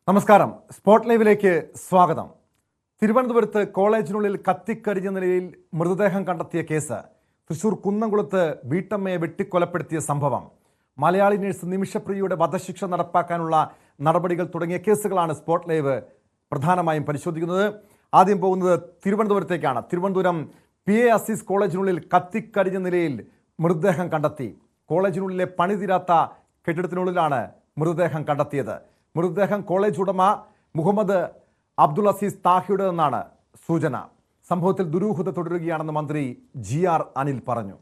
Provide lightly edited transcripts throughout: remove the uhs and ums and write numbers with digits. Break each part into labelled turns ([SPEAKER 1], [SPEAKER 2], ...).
[SPEAKER 1] നമസ്കാരം. സ്പോട്ട് ലൈവിലേക്ക് സ്വാഗതം. തിരുവനന്തപുരത്ത് കോളേജിനുള്ളിൽ കത്തിക്കരിഞ്ഞ നിലയിൽ മൃതദേഹം കണ്ടെത്തിയ കേസ്, തൃശൂർ കുന്നംകുളത്ത് വീട്ടമ്മയെ വെട്ടിക്കൊലപ്പെടുത്തിയ സംഭവം, മലയാളി നഴ്സ് നിമിഷപ്രിയയുടെ വധശിക്ഷ നടപ്പാക്കാനുള്ള നടപടികൾ തുടങ്ങിയ കേസുകളാണ് സ്പോട്ട് ലൈവ് പ്രധാനമായും പരിശോധിക്കുന്നത്. ആദ്യം പോകുന്നത് തിരുവനന്തപുരത്തേക്കാണ്. തിരുവനന്തപുരം PA അസീസ് കോളേജിനുള്ളിൽ കത്തിക്കരിഞ്ഞ നിലയിൽ മൃതദേഹം കണ്ടെത്തി. കോളേജിനുള്ളിലെ പണിതീരാത്ത കെട്ടിടത്തിനുള്ളിലാണ് മൃതദേഹം കണ്ടെത്തിയത്. മൃതദേഹം കോളേജ് ഉടമ മുഹമ്മദ് അബ്ദുൾ അസീസ് താഹിയുടേതെന്നാണ് സൂചന. സംഭവത്തിൽ ദുരൂഹത തുടരുകയാണെന്ന് മന്ത്രി GR അനിൽ പറഞ്ഞു.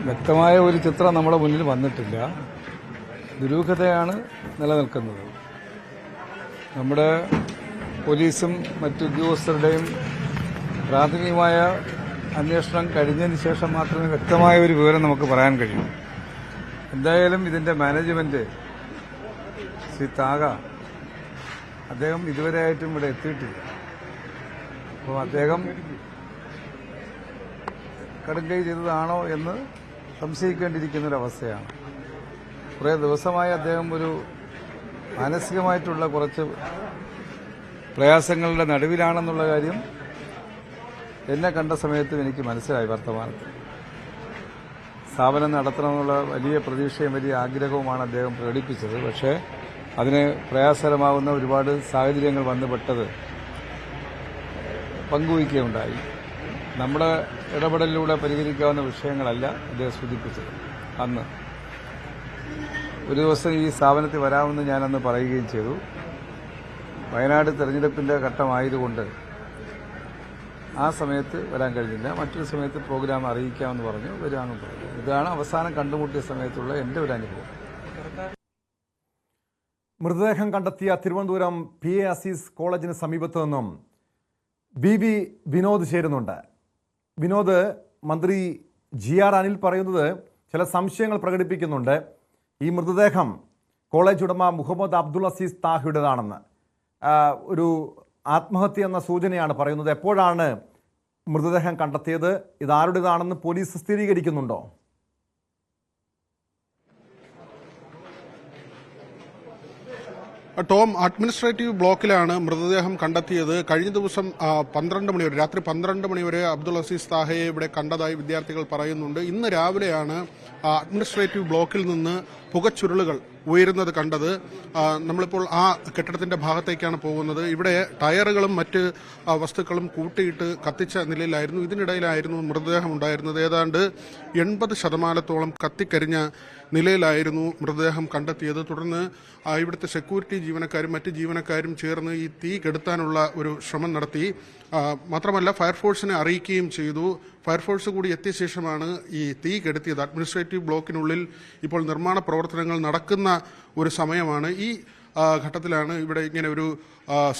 [SPEAKER 2] വ്യക്തമായ ഒരു ചിത്രം നമ്മുടെ മുന്നിൽ വന്നിട്ടില്ല. ദുരൂഹതയാണ് നിലനിൽക്കുന്നത്. നമ്മുടെ പോലീസും മറ്റു ഉദ്യോഗസ്ഥരുടെയും പ്രാഥമികമായ അന്വേഷണം കഴിഞ്ഞതിന് ശേഷം മാത്രമേ വ്യക്തമായ ഒരു വിവരം നമുക്ക് പറയാൻ കഴിയൂ. എന്തായാലും ഇതിന്റെ മാനേജ്മെന്റ് ശ്രീ താഗ, അദ്ദേഹം ഇതുവരെയായിട്ടും ഇവിടെ എത്തിയിട്ടില്ല. അപ്പോൾ അദ്ദേഹം കടുങ്കൈ ചെയ്തതാണോ എന്ന് സംശയിക്കേണ്ടിയിരിക്കുന്നൊരവസ്ഥയാണ്. കുറേ ദിവസമായി അദ്ദേഹം ഒരു മാനസികമായിട്ടുള്ള കുറച്ച് പ്രയാസങ്ങളുടെ നടുവിലാണെന്നുള്ള കാര്യം എന്നെ കണ്ട സമയത്തും എനിക്ക് മനസ്സിലായി. വർത്തമാനത്തിൽ സ്ഥാപനം നടത്തണമെന്നുള്ള വലിയ പ്രതീക്ഷയും വലിയ ആഗ്രഹവുമാണ് അദ്ദേഹം പ്രകടിപ്പിച്ചത്. പക്ഷേ അതിന് പ്രയാസകരമാകുന്ന ഒരുപാട് സാഹചര്യങ്ങൾ വന്നുപെട്ടത് പങ്കുവയ്ക്കുകയുണ്ടായി. നമ്മുടെ ഇടപെടലിലൂടെ പരിഹരിക്കാവുന്ന വിഷയങ്ങളല്ല അദ്ദേഹം സൂചിപ്പിച്ചത്. അന്ന് ഒരു ദിവസം ഈ സ്ഥാപനത്തിൽ വരാമെന്ന് ഞാനന്ന് പറയുകയും ചെയ്തു. വയനാട് തെരഞ്ഞെടുപ്പിന്റെ ഘട്ടമായതുകൊണ്ട് ആ സമയത്ത് വരാൻ കഴിഞ്ഞില്ല. മറ്റൊരു സമയത്ത് പ്രോഗ്രാം അറിയിക്കാമെന്ന് പറഞ്ഞു. വരാമെന്ന് പറഞ്ഞു. ഇതാണ് അവസാനം കണ്ടുമുട്ടിയ സമയത്തുള്ള എൻ്റെ ഒരു അനുഭവം.
[SPEAKER 1] മൃതദേഹം കണ്ടെത്തിയ തിരുവനന്തപുരം PA അസീസ് കോളേജിന് സമീപത്തു നിന്നും BV വിനോദ് ചേരുന്നുണ്ട്. വിനോദ്, മന്ത്രി GR അനിൽ പറയുന്നത് ചില സംശയങ്ങൾ പ്രകടിപ്പിക്കുന്നുണ്ട്. ഈ മൃതദേഹം കോളേജ് ഉടമ മുഹമ്മദ് അബ്ദുൾ അസീസ് താഹിയുടേതാണെന്ന്. ഒരു ആത്മഹത്യ എന്ന സൂചനയാണ് പറയുന്നത്. എപ്പോഴാണ് മൃതദേഹം കണ്ടെത്തിയത്? ഇതാരുടേതാണെന്ന് പോലീസ് സ്ഥിരീകരിക്കുന്നുണ്ടോ?
[SPEAKER 3] ടോം, അഡ്മിനിസ്ട്രേറ്റീവ് ബ്ലോക്കിലാണ് മൃതദേഹം കണ്ടെത്തിയത്. കഴിഞ്ഞ ദിവസം 12 മണി വരെ, രാത്രി 12 മണി വരെ അബ്ദുൾ അസീസ് താഹയെ ഇവിടെ കണ്ടതായി വിദ്യാർത്ഥികൾ പറയുന്നുണ്ട്. ഇന്ന് രാവിലെയാണ് അഡ്മിനിസ്ട്രേറ്റീവ് ബ്ലോക്കിൽ നിന്ന് പുകച്ചുരുളുകൾ ഉയരുന്നത് കണ്ടത്. നമ്മളിപ്പോൾ ആ കെട്ടിടത്തിന്റെ ഭാഗത്തേക്കാണ് പോകുന്നത്. ഇവിടെ ടയറുകളും മറ്റ് വസ്തുക്കളും കൂട്ടിയിട്ട് കത്തിച്ച നിലയിലായിരുന്നു. ഇതിനിടയിലായിരുന്നു മൃതദേഹം ഉണ്ടായിരുന്നത്. ഏതാണ്ട് 80% കത്തിക്കരിഞ്ഞ നിലയിലായിരുന്നു മൃതദേഹം കണ്ടെത്തിയത്. തുടർന്ന് ഇവിടുത്തെ സെക്യൂരിറ്റി ജീവനക്കാരും മറ്റ് ജീവനക്കാരും ചേർന്ന് ഈ തീ കെടുത്താനുള്ള ഒരു ശ്രമം നടത്തി. മാത്രമല്ല ഫയർഫോഴ്സിനെ അറിയിക്കുകയും ചെയ്തു. ഫയർഫോഴ്സ് കൂടി എത്തിയ ശേഷമാണ് ഈ തീ കെടുത്തിയത്. അഡ്മിനിസ്ട്രേറ്റീവ് ബ്ലോക്കിനുള്ളിൽ ഇപ്പോൾ നിർമ്മാണ പ്രവർത്തനങ്ങൾ നടക്കുന്ന ഒരു സമയമാണ്. ഈ ഘട്ടത്തിലാണ് ഇവിടെ ഇങ്ങനെ ഒരു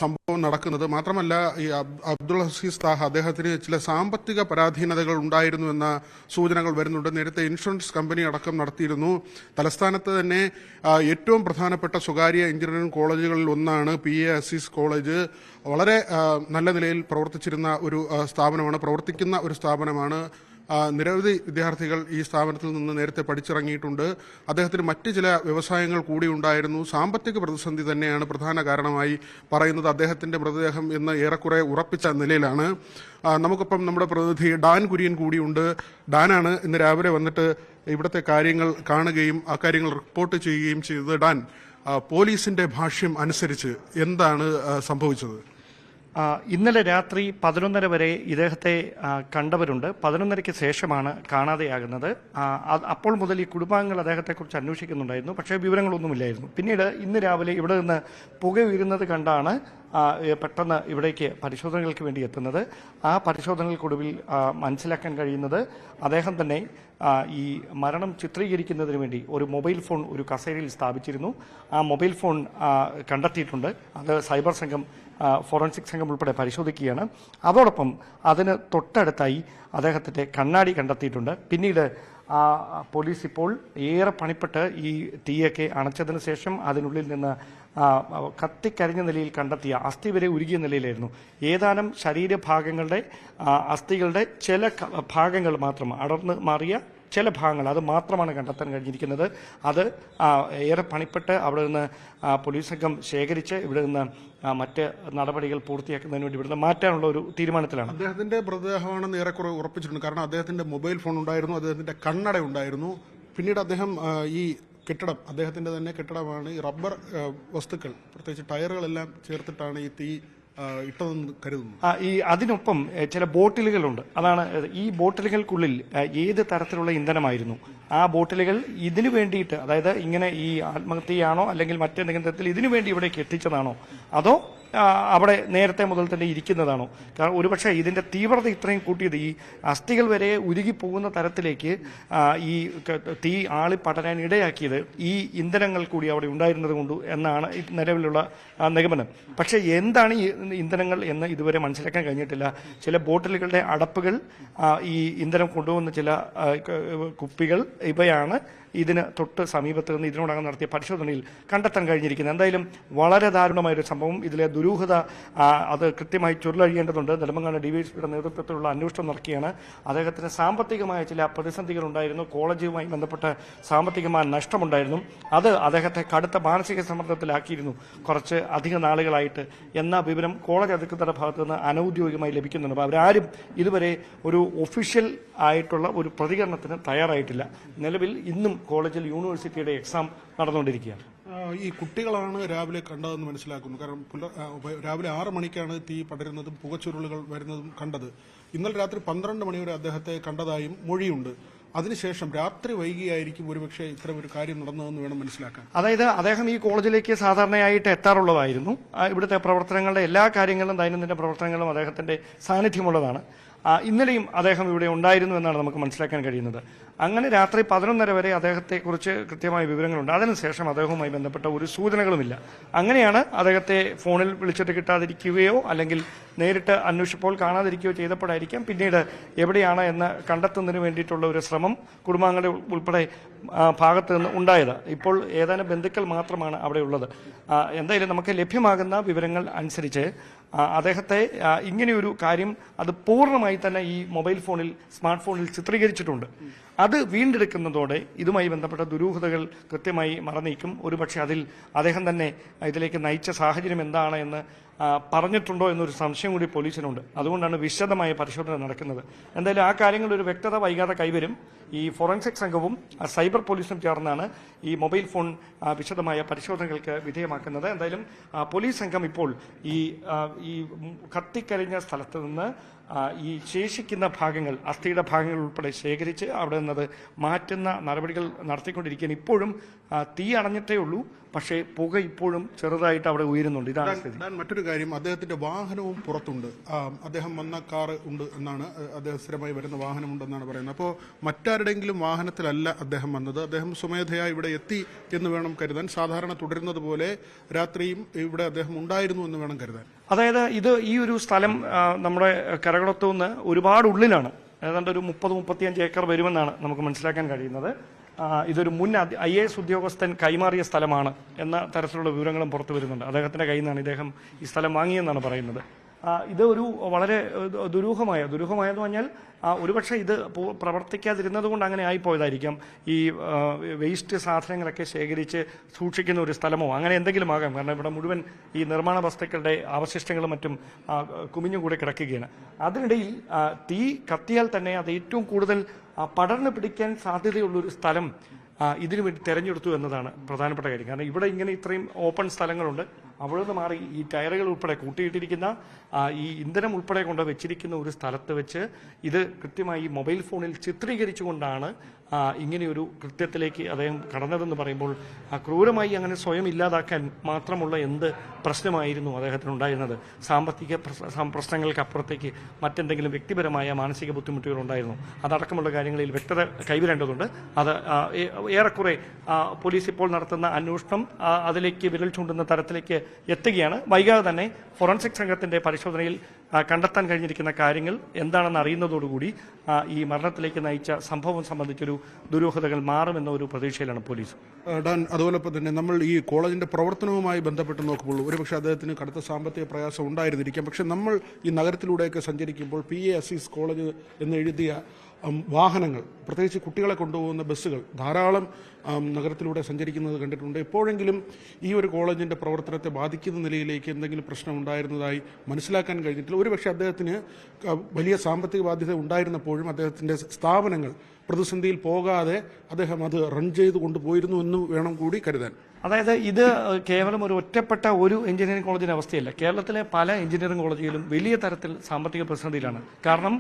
[SPEAKER 3] സംഭവം നടക്കുന്നത്. മാത്രമല്ല, ഈ അബ്ദുൾ അസീസ് താഹ, അദ്ദേഹത്തിന് ചില സാമ്പത്തിക പരാധീനതകൾ ഉണ്ടായിരുന്നു എന്ന സൂചനകൾ വരുന്നുണ്ട്. നേരത്തെ ഇൻഷുറൻസ് കമ്പനി അടക്കം നടത്തിയിരുന്നു. തലസ്ഥാനത്ത് തന്നെ ഏറ്റവും പ്രധാനപ്പെട്ട സ്വകാര്യ എഞ്ചിനീയറിംഗ് കോളേജുകളിൽ ഒന്നാണ് PA അസീസ് കോളേജ്. വളരെ നല്ല നിലയിൽ പ്രവർത്തിക്കുന്ന ഒരു സ്ഥാപനമാണ്. നിരവധി വിദ്യാർത്ഥികൾ ഈ സ്ഥാപനത്തിൽ നിന്ന് നേരത്തെ പഠിച്ചിറങ്ങിയിട്ടുണ്ട്. അദ്ദേഹത്തിന് മറ്റ് ചില വ്യവസായങ്ങൾ കൂടി ഉണ്ടായിരുന്നു. സാമ്പത്തിക പ്രതിസന്ധി തന്നെയാണ് പ്രധാന കാരണമായി പറയുന്നത്. അദ്ദേഹത്തിന്റെ മൃതദേഹം എന്ന് ഏറെക്കുറെ ഉറപ്പിച്ച നിലയിലാണ്. നമുക്കൊപ്പം നമ്മുടെ പ്രതിനിധി ഡാൻ കുര്യൻ കൂടിയുണ്ട്. ഡാനാണ് ഇന്ന് രാവിലെ വന്നിട്ട് ഇവിടുത്തെ കാര്യങ്ങൾ കാണുകയും ആ കാര്യങ്ങൾ റിപ്പോർട്ട് ചെയ്യുകയും ചെയ്തത്. ഡാൻ, പോലീസിന്റെ ഭാഷ്യം അനുസരിച്ച് എന്താണ് സംഭവിച്ചത്?
[SPEAKER 4] ഇന്നലെ രാത്രി 11:30 വരെ ഇദ്ദേഹത്തെ കണ്ടവരുണ്ട്. 11:30-ക്ക് ശേഷമാണ് കാണാതെയാകുന്നത്. അപ്പോൾ മുതൽ ഈ കുടുംബാംഗങ്ങൾ അദ്ദേഹത്തെക്കുറിച്ച് അന്വേഷിക്കുന്നുണ്ടായിരുന്നു. പക്ഷേ വിവരങ്ങളൊന്നുമില്ലായിരുന്നു. പിന്നീട് ഇന്ന് രാവിലെ ഇവിടെ നിന്ന് പുക ഉയരുന്നത് കണ്ടാണ് പെട്ടെന്ന് ഇവിടേക്ക് പരിശോധനകൾക്ക് വേണ്ടി എത്തുന്നത്. ആ പരിശോധനകൾക്കൊടുവിൽ മനസ്സിലാക്കാൻ കഴിയുന്നത് അദ്ദേഹം തന്നെ ഈ മരണം ചിത്രീകരിക്കുന്നതിന് വേണ്ടി ഒരു മൊബൈൽ ഫോൺ ഒരു കസേരയിൽ സ്ഥാപിച്ചിരുന്നു. ആ മൊബൈൽ ഫോൺ കണ്ടെത്തിയിട്ടുണ്ട്. അത് സൈബർ സംഘം, ഫോറൻസിക് സംഘം ഉൾപ്പെടെ പരിശോധിക്കുകയാണ്. അതോടൊപ്പം അതിന് തൊട്ടടുത്തായി അദ്ദേഹത്തിൻ്റെ കണ്ണാടി കണ്ടെത്തിയിട്ടുണ്ട്. പിന്നീട് പോലീസ് ഇപ്പോൾ ഏറെ പണിപ്പെട്ട് ഈ തീയൊക്കെ അണച്ചതിന് ശേഷം അതിനുള്ളിൽ നിന്ന് കത്തിക്കരിഞ്ഞ നിലയിൽ കണ്ടെത്തിയ അസ്ഥി വരെ ഉരുകിയ നിലയിലായിരുന്നു. ഏതാനും ശരീരഭാഗങ്ങളുടെ അസ്ഥികളുടെ ചില ഭാഗങ്ങൾ മാത്രം, അടർന്ന് മാറിയ ചില ഭാഗങ്ങൾ അത് മാത്രമാണ് കണ്ടെത്താൻ കഴിഞ്ഞിരിക്കുന്നത്. അത് ഏറെ പണിപ്പെട്ട് അവിടെ നിന്ന് പോലീസ് സംഘം ശേഖരിച്ച് ഇവിടെ നിന്ന് മറ്റ് നടപടികൾ പൂർത്തിയാക്കുന്നതിന് വേണ്ടി ഇവിടുന്ന് മാറ്റാനുള്ള ഒരു തീരുമാനത്തിലാണ്.
[SPEAKER 3] അദ്ദേഹത്തിന്റെ മൃതദേഹമാണെന്ന് ഏറെക്കുറെ ഉറപ്പിച്ചിട്ടുണ്ട്. കാരണം അദ്ദേഹത്തിന്റെ മൊബൈൽ ഫോൺ ഉണ്ടായിരുന്നു, അദ്ദേഹത്തിന്റെ കണ്ണട ഉണ്ടായിരുന്നു. പിന്നീട് അദ്ദേഹം ഈ കെട്ടിടം, അദ്ദേഹത്തിന്റെ തന്നെ കെട്ടിടമാണ്, ഈ റബ്ബർ വസ്തുക്കൾ പ്രത്യേകിച്ച് ടയറുകളെല്ലാം ചേർത്തിട്ടാണ് ഈ തീ ഇട്ടതെന്ന് കരുതുന്നു.
[SPEAKER 4] അതിനൊപ്പം ചില ബോട്ടിലുകളുണ്ട്. അതാണ് ഈ ബോട്ടിലുകൾക്കുള്ളിൽ ഏത് തരത്തിലുള്ള ഇന്ധനമായിരുന്നു ആ ബോട്ടിലുകൾ ഇതിനു വേണ്ടിയിട്ട്, അതായത് ഇങ്ങനെ ഈ ആത്മഹത്യയാണോ അല്ലെങ്കിൽ മറ്റെന്തെങ്കിലും തരത്തിൽ ഇതിനു വേണ്ടി ഇവിടേക്ക് എത്തിച്ചതാണോ അതോ അവിടെ നേരത്തെ മുതൽ തന്നെ ഇരിക്കുന്നതാണോ? കാരണം ഒരുപക്ഷെ ഇതിന്റെ തീവ്രത ഇത്രയും കൂട്ടിയത് ഈ അസ്ഥികൾ വരെ ഉരുകിപ്പോകുന്ന തരത്തിലേക്ക് ഈ തീ ആളിപ്പടരാൻ ഇടയാക്കിയത് ഈ ഇന്ധനങ്ങൾ കൂടി അവിടെ ഉണ്ടായിരുന്നത് കൊണ്ട് എന്നാണ് നിലവിലുള്ള നിഗമനം. പക്ഷേ എന്താണ് ഈ ഇന്ധനങ്ങൾ എന്ന് ഇതുവരെ മനസ്സിലാക്കാൻ കഴിഞ്ഞിട്ടില്ല. ചില ബോട്ടിലുകളുടെ അടപ്പുകൾ, ഈ ഇന്ധനം കൊണ്ടുവന്ന ചില കുപ്പികൾ, ഇവയാണ് ഇതിന് തൊട്ട് സമീപത്ത് നിന്ന് ഇതിനോടകം നടത്തിയ പരിശോധനയിൽ കണ്ടെത്താൻ കഴിഞ്ഞിരിക്കുന്നത്. എന്തായാലും വളരെ ദാരുണമായൊരു സംഭവം. ഇതിലെ ദുരൂഹത അത് കൃത്യമായി ചുരുളഴിയേണ്ടതുണ്ട്. നെടുമങ്ങാട് ഡിവൈഎസ്പിയുടെ നേതൃത്വത്തിലുള്ള അന്വേഷണം നടക്കുകയാണ്. അദ്ദേഹത്തിന് സാമ്പത്തികമായ ചില പ്രതിസന്ധികൾ ഉണ്ടായിരുന്നു. കോളേജുമായി ബന്ധപ്പെട്ട സാമ്പത്തികമായ നഷ്ടമുണ്ടായിരുന്നു. അത് അദ്ദേഹത്തെ കടുത്ത മാനസിക സമ്മർദ്ദത്തിലാക്കിയിരുന്നു കുറച്ച് അധിക നാളുകളായിട്ട് എന്ന വിവരം കോളേജ് അധികൃതരുടെ ഭാഗത്തു നിന്ന് അനൌദ്യോഗികമായി ലഭിക്കുന്നുണ്ട്. അവരാരും ഇതുവരെ ഒരു ഒഫീഷ്യൽ ആയിട്ടുള്ള ഒരു പ്രതികരണത്തിന് തയ്യാറായിട്ടില്ല. നിലവിൽ ഇന്നും കോളേജിൽ യൂണിവേഴ്സിറ്റിയുടെ എക്സാം നടന്നുകൊണ്ടിരിക്കുകയാണ്.
[SPEAKER 3] ഈ കുട്ടികളാണ് രാവിലെ കണ്ടതെന്ന് മനസ്സിലാക്കുന്നു. കാരണം രാവിലെ 6 മണിക്കാണ് തീ പടരുന്നതും പുകച്ചുരുളുകൾ വരുന്നതും കണ്ടത്. ഇന്നലെ രാത്രി 12 മണി വരെ അദ്ദേഹത്തെ കണ്ടതായും മൊഴിയുണ്ട്. അതിനുശേഷം രാത്രി വൈകിയായിരിക്കും ഒരുപക്ഷെ ഇത്തരം ഒരു കാര്യം നടന്നതെന്ന് വേണം മനസ്സിലാക്കാൻ.
[SPEAKER 4] അതായത് അദ്ദേഹം ഈ കോളേജിലേക്ക് സാധാരണയായിട്ട് എത്താറുള്ളതായിരുന്നു. ഇവിടുത്തെ പ്രവർത്തനങ്ങളുടെ എല്ലാ കാര്യങ്ങളും, ദൈനംദിന പ്രവർത്തനങ്ങളും അദ്ദേഹത്തിന്റെ സാന്നിധ്യമുള്ളതാണ്. ഇന്നലെയും അദ്ദേഹം ഇവിടെ ഉണ്ടായിരുന്നു എന്നാണ് നമുക്ക് മനസ്സിലാക്കാൻ കഴിയുന്നത്. അങ്ങനെ രാത്രി 11:30 വരെ അദ്ദേഹത്തെക്കുറിച്ച് കൃത്യമായ വിവരങ്ങളുണ്ട്. അതിനുശേഷം അദ്ദേഹവുമായി ബന്ധപ്പെട്ട ഒരു സൂചനകളുമില്ല. അങ്ങനെയാണ് അദ്ദേഹത്തെ ഫോണിൽ വിളിച്ചിട്ട് കിട്ടാതിരിക്കുകയോ അല്ലെങ്കിൽ നേരിട്ട് അന്വേഷിച്ചപ്പോൾ കാണാതിരിക്കുകയോ ചെയ്തപ്പോഴായിരിക്കാം പിന്നീട് എവിടെയാണ് എന്ന് കണ്ടെത്തുന്നതിന് വേണ്ടിയിട്ടുള്ള ഒരു ശ്രമം കുടുംബാംഗങ്ങളുടെ ഉൾപ്പെടെ ഭാഗത്ത് നിന്ന് ഉണ്ടായത്. ഇപ്പോൾ ഏതാനും ബന്ധുക്കൾ മാത്രമാണ് അവിടെ ഉള്ളത്. എന്തായാലും നമുക്ക് ലഭ്യമാകുന്ന വിവരങ്ങൾ അനുസരിച്ച് അദ്ദേഹത്തെ ഇങ്ങനെയൊരു കാര്യം അത് പൂർണ്ണമായി തന്നെ ഈ മൊബൈൽ ഫോണിൽ, സ്മാർട്ട് ഫോണിൽ ചിത്രീകരിച്ചിട്ടുണ്ട്. അത് വീണ്ടെടുക്കുന്നതോടെ ഇതുമായി ബന്ധപ്പെട്ട ദുരൂഹതകൾ കൃത്യമായി മറനീക്കും. ഒരുപക്ഷെ അതിൽ അദ്ദേഹം തന്നെ ഇതിലേക്ക് നയിച്ച സാഹചര്യം എന്താണ് എന്ന് പറഞ്ഞിട്ടുണ്ടോ എന്നൊരു സംശയം കൂടി പോലീസിനുണ്ട്. അതുകൊണ്ടാണ് വിശദമായ പരിശോധന നടക്കുന്നത്. എന്തായാലും ആ കാര്യങ്ങളിൽ ഒരു വ്യക്തത വൈകാതെ കൈവരും. ഈ ഫോറൻസിക് സംഘവും സൈബർ പോലീസും ചേർന്നാണ് ഈ മൊബൈൽ ഫോൺ വിശദമായ പരിശോധനകൾക്ക് വിധേയമാക്കുന്നത്. എന്തായാലും പോലീസ് സംഘം ഇപ്പോൾ ഈ കത്തിക്കരിഞ്ഞ സ്ഥലത്ത് നിന്ന് ഈ ശേഷിക്കുന്ന ഭാഗങ്ങൾ, അസ്ഥിയുടെ ഭാഗങ്ങൾ ഉൾപ്പെടെ ശേഖരിച്ച് അവിടെ നിന്നത് മാറ്റുന്ന നടപടികൾ നടത്തിക്കൊണ്ടിരിക്കുകയാണ്. ഇപ്പോഴും തീ അണഞ്ഞിട്ടേ ഉള്ളൂ, പക്ഷേ പുക ഇപ്പോഴും ചെറുതായിട്ട് അവിടെ ഉയരുന്നുണ്ട്. ഇതാണ് സ്ഥിതി.
[SPEAKER 3] മറ്റൊരു കാര്യം, അദ്ദേഹത്തിന്റെ വാഹനവും പുറത്തുണ്ട്. അദ്ദേഹം വന്ന കാർ ഉണ്ട് എന്നാണ്, അദ്ദേഹം സ്ഥിരമായി വരുന്ന വാഹനമുണ്ടെന്നാണ് പറയുന്നത്. അപ്പോൾ മറ്റാരുടെങ്കിലും വാഹനത്തിലല്ല അദ്ദേഹം വന്നത്. അദ്ദേഹം സ്വമേധയാ ഇവിടെ എത്തി എന്ന് വേണം കരുതാൻ. സാധാരണ തുടരുന്നത് പോലെ രാത്രിയും ഇവിടെ അദ്ദേഹം ഉണ്ടായിരുന്നു എന്ന് വേണം കരുതാൻ.
[SPEAKER 4] അതായത് ഈ ഒരു സ്ഥലം നമ്മുടെ കരകുളത്തു നിന്ന് ഒരുപാട് ഉള്ളിലാണ്. ഏതാണ്ട് ഒരു 30-35 ഏക്കർ വരുമെന്നാണ് നമുക്ക് മനസ്സിലാക്കാൻ കഴിയുന്നത്. ഇതൊരു മുൻ IAS ഉദ്യോഗസ്ഥൻ കൈമാറിയ സ്ഥലമാണ് എന്ന തരത്തിലുള്ള വിവരങ്ങളും പുറത്തു വരുന്നുണ്ട്. അദ്ദേഹത്തിന്റെ കയ്യിൽ നിന്നാണ് ഇദ്ദേഹം ഈ സ്ഥലം വാങ്ങിയെന്നാണ് പറയുന്നത്. ഇത് ഒരു വളരെ ദുരൂഹമായെന്ന് പറഞ്ഞാൽ ഒരുപക്ഷെ ഇത് പ്രവർത്തിക്കാതിരുന്നത് കൊണ്ട് അങ്ങനെ ആയിപ്പോയതായിരിക്കാം. ഈ വേസ്റ്റ് സാധനങ്ങളൊക്കെ ശേഖരിച്ച് സൂക്ഷിക്കുന്ന ഒരു സ്ഥലമോ അങ്ങനെ എന്തെങ്കിലും ആകാം. കാരണം ഇവിടെ മുഴുവൻ ഈ നിർമ്മാണ വസ്തുക്കളുടെ അവശിഷ്ടങ്ങളും മറ്റും കുമിഞ്ഞുകൂടെ കിടക്കുകയാണ്. അതിനിടയിൽ തീ കത്തിയാൽ തന്നെ അത് ഏറ്റവും കൂടുതൽ പടർന്നു പിടിക്കാൻ സാധ്യതയുള്ളൊരു സ്ഥലം ഇതിനു വേണ്ടി തെരഞ്ഞെടുത്തു എന്നതാണ് പ്രധാനപ്പെട്ട കാര്യം. കാരണം ഇവിടെ ഇങ്ങനെ ഇത്രയും ഓപ്പൺ സ്ഥലങ്ങളുണ്ട്. അവിടെ നിന്ന് മാറി ഈ ടയറുകൾ ഉൾപ്പെടെ കൂട്ടിയിട്ടിരിക്കുന്ന ഈ ഇന്ധനം ഉൾപ്പെടെ കൊണ്ട് വെച്ചിരിക്കുന്ന ഒരു സ്ഥലത്ത് വെച്ച് ഇത് കൃത്യമായി മൊബൈൽ ഫോണിൽ ചിത്രീകരിച്ചുകൊണ്ടാണ് ഇങ്ങനെയൊരു കൃത്യത്തിലേക്ക് അദ്ദേഹം കടന്നതെന്ന് പറയുമ്പോൾ ക്രൂരമായി അങ്ങനെ സ്വയം ഇല്ലാതാക്കാൻ മാത്രമുള്ള എന്ത് പ്രശ്നമായിരുന്നു അദ്ദേഹത്തിനുണ്ടായിരുന്നത്? സാമ്പത്തിക പ്രശ്നങ്ങൾക്കപ്പുറത്തേക്ക് മറ്റെന്തെങ്കിലും വ്യക്തിപരമായ മാനസിക ബുദ്ധിമുട്ടുകൾ ഉണ്ടായിരുന്നു? അതടക്കമുള്ള കാര്യങ്ങളിൽ വ്യക്തത കൈവരേണ്ടതുണ്ട്. അത് ഏറെക്കുറെ പോലീസ് ഇപ്പോൾ നടത്തുന്ന അന്വേഷണം അതിലേക്ക് വിരൽ ചൂണ്ടുന്ന തരത്തിലേക്ക് എത്തുകയാണ്. വൈകാതെ തന്നെ ഫോറൻസിക് സംഘത്തിന്റെ പരിശോധനയിൽ കണ്ടെത്താൻ കഴിഞ്ഞിരിക്കുന്ന കാര്യങ്ങൾ എന്താണെന്ന് അറിയുന്നതോടുകൂടി ഈ മരണത്തിലേക്ക് നയിച്ച സംഭവം സംബന്ധിച്ചൊരു ദുരൂഹതകൾ മാറുമെന്ന ഒരു പ്രതീക്ഷയിലാണ് പോലീസ്.
[SPEAKER 3] അതുപോലെ തന്നെ നമ്മൾ ഈ കോളേജിന്റെ പ്രവർത്തനവുമായി ബന്ധപ്പെട്ട് നോക്കുമ്പോൾ ഒരുപക്ഷെ അദ്ദേഹത്തിന് കടുത്ത സാമ്പത്തിക പ്രയാസം ഉണ്ടായിരുന്നിരിക്കാം. പക്ഷെ നമ്മൾ ഈ നഗരത്തിലൂടെയൊക്കെ സഞ്ചരിക്കുമ്പോൾ PA അസീസ് കോളേജ് എന്ന് എഴുതിയ വാഹനങ്ങൾ, പ്രത്യേകിച്ച് കുട്ടികളെ കൊണ്ടുപോകുന്ന ബസ്സുകൾ ധാരാളം നഗരത്തിലൂടെ സഞ്ചരിക്കുന്നത് കണ്ടിട്ടുണ്ട്. എപ്പോഴെങ്കിലും ഈ ഒരു കോളേജിൻ്റെ പ്രവർത്തനത്തെ ബാധിക്കുന്ന നിലയിലേക്ക് എന്തെങ്കിലും പ്രശ്നം ഉണ്ടായിരുന്നതായി മനസ്സിലാക്കാൻ കഴിഞ്ഞിട്ടില്ല. ഒരുപക്ഷെ അദ്ദേഹത്തിന് വലിയ സാമ്പത്തിക ബാധ്യത ഉണ്ടായിരുന്നപ്പോഴും അദ്ദേഹത്തിൻ്റെ സ്ഥാപനങ്ങൾ പ്രതിസന്ധിയിൽ പോകാതെ അദ്ദേഹം അത് റൺ ചെയ്ത് കൊണ്ടുപോയിരുന്നു എന്ന് വേണം കൂടി കരുതാൻ.
[SPEAKER 4] അതായത് ഇത് കേവലം ഒരു ഒറ്റപ്പെട്ട ഒരു എഞ്ചിനീയറിംഗ് കോളേജിന്റെ അവസ്ഥയല്ല. കേരളത്തിലെ പല എഞ്ചിനീയറിംഗ് കോളേജുകളും വലിയ തരത്തിൽ സാമ്പത്തിക പ്രതിസന്ധിയിലാണ്. കാരണം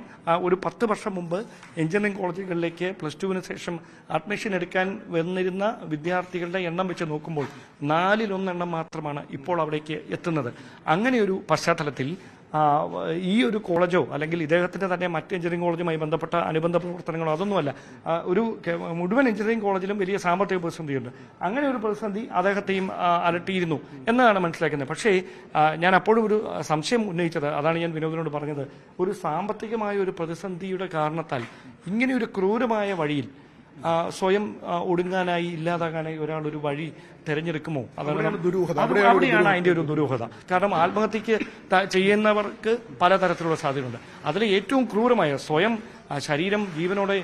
[SPEAKER 4] ഒരു 10 വർഷം മുമ്പ് എഞ്ചിനീയറിംഗ് കോളേജുകളിലേക്ക് +2-ന് ശേഷം അഡ്മിഷൻ എടുക്കാൻ വന്നിരുന്ന വിദ്യാർത്ഥികളുടെ എണ്ണം വെച്ച് നോക്കുമ്പോൾ 4-1 മാത്രമാണ് ഇപ്പോൾ അവിടേക്ക് എത്തുന്നത്. അങ്ങനെയൊരു പശ്ചാത്തലത്തിൽ ഈ ഒരു കോളേജോ അല്ലെങ്കിൽ ഇദ്ദേഹത്തിന്റെ തന്നെ മറ്റ് എഞ്ചിനീയറിംഗ് കോളേജുമായി ബന്ധപ്പെട്ട അനുബന്ധ പ്രവർത്തനങ്ങളോ അതൊന്നുമല്ല. മുഴുവൻ എഞ്ചിനീയറിംഗ് കോളേജിലും വലിയ സാമ്പത്തിക പ്രതിസന്ധിയുണ്ട്. അങ്ങനെ ഒരു പ്രതിസന്ധി അദ്ദേഹത്തെയും അലട്ടിയിരുന്നു എന്നാണ് മനസ്സിലാക്കുന്നത്. പക്ഷേ ഞാൻ അപ്പോഴും ഒരു സംശയം ഉന്നയിച്ചത്, അതാണ് ഞാൻ വിനോദിനോട് പറഞ്ഞത്, ഒരു സാമ്പത്തികമായ ഒരു പ്രതിസന്ധിയുടെ കാരണത്താൽ ഇങ്ങനെയൊരു ക്രൂരമായ വഴിയിൽ സ്വയം ഒടുങ്ങാനായി ഇല്ലാതാകാനായി ഒരാൾ ഒരു വഴി തെരഞ്ഞെടുക്കുമോ? അവിടെയാണ് അതിന്റെ ഒരു ദുരൂഹത. കാരണം ആത്മഹത്യക്ക് ചെയ്യുന്നവർക്ക് പലതരത്തിലുള്ള സാധ്യതയുണ്ട്. അതിൽ ഏറ്റവും ക്രൂരമായ സ്വയം ശരീരം ജീവനോടെ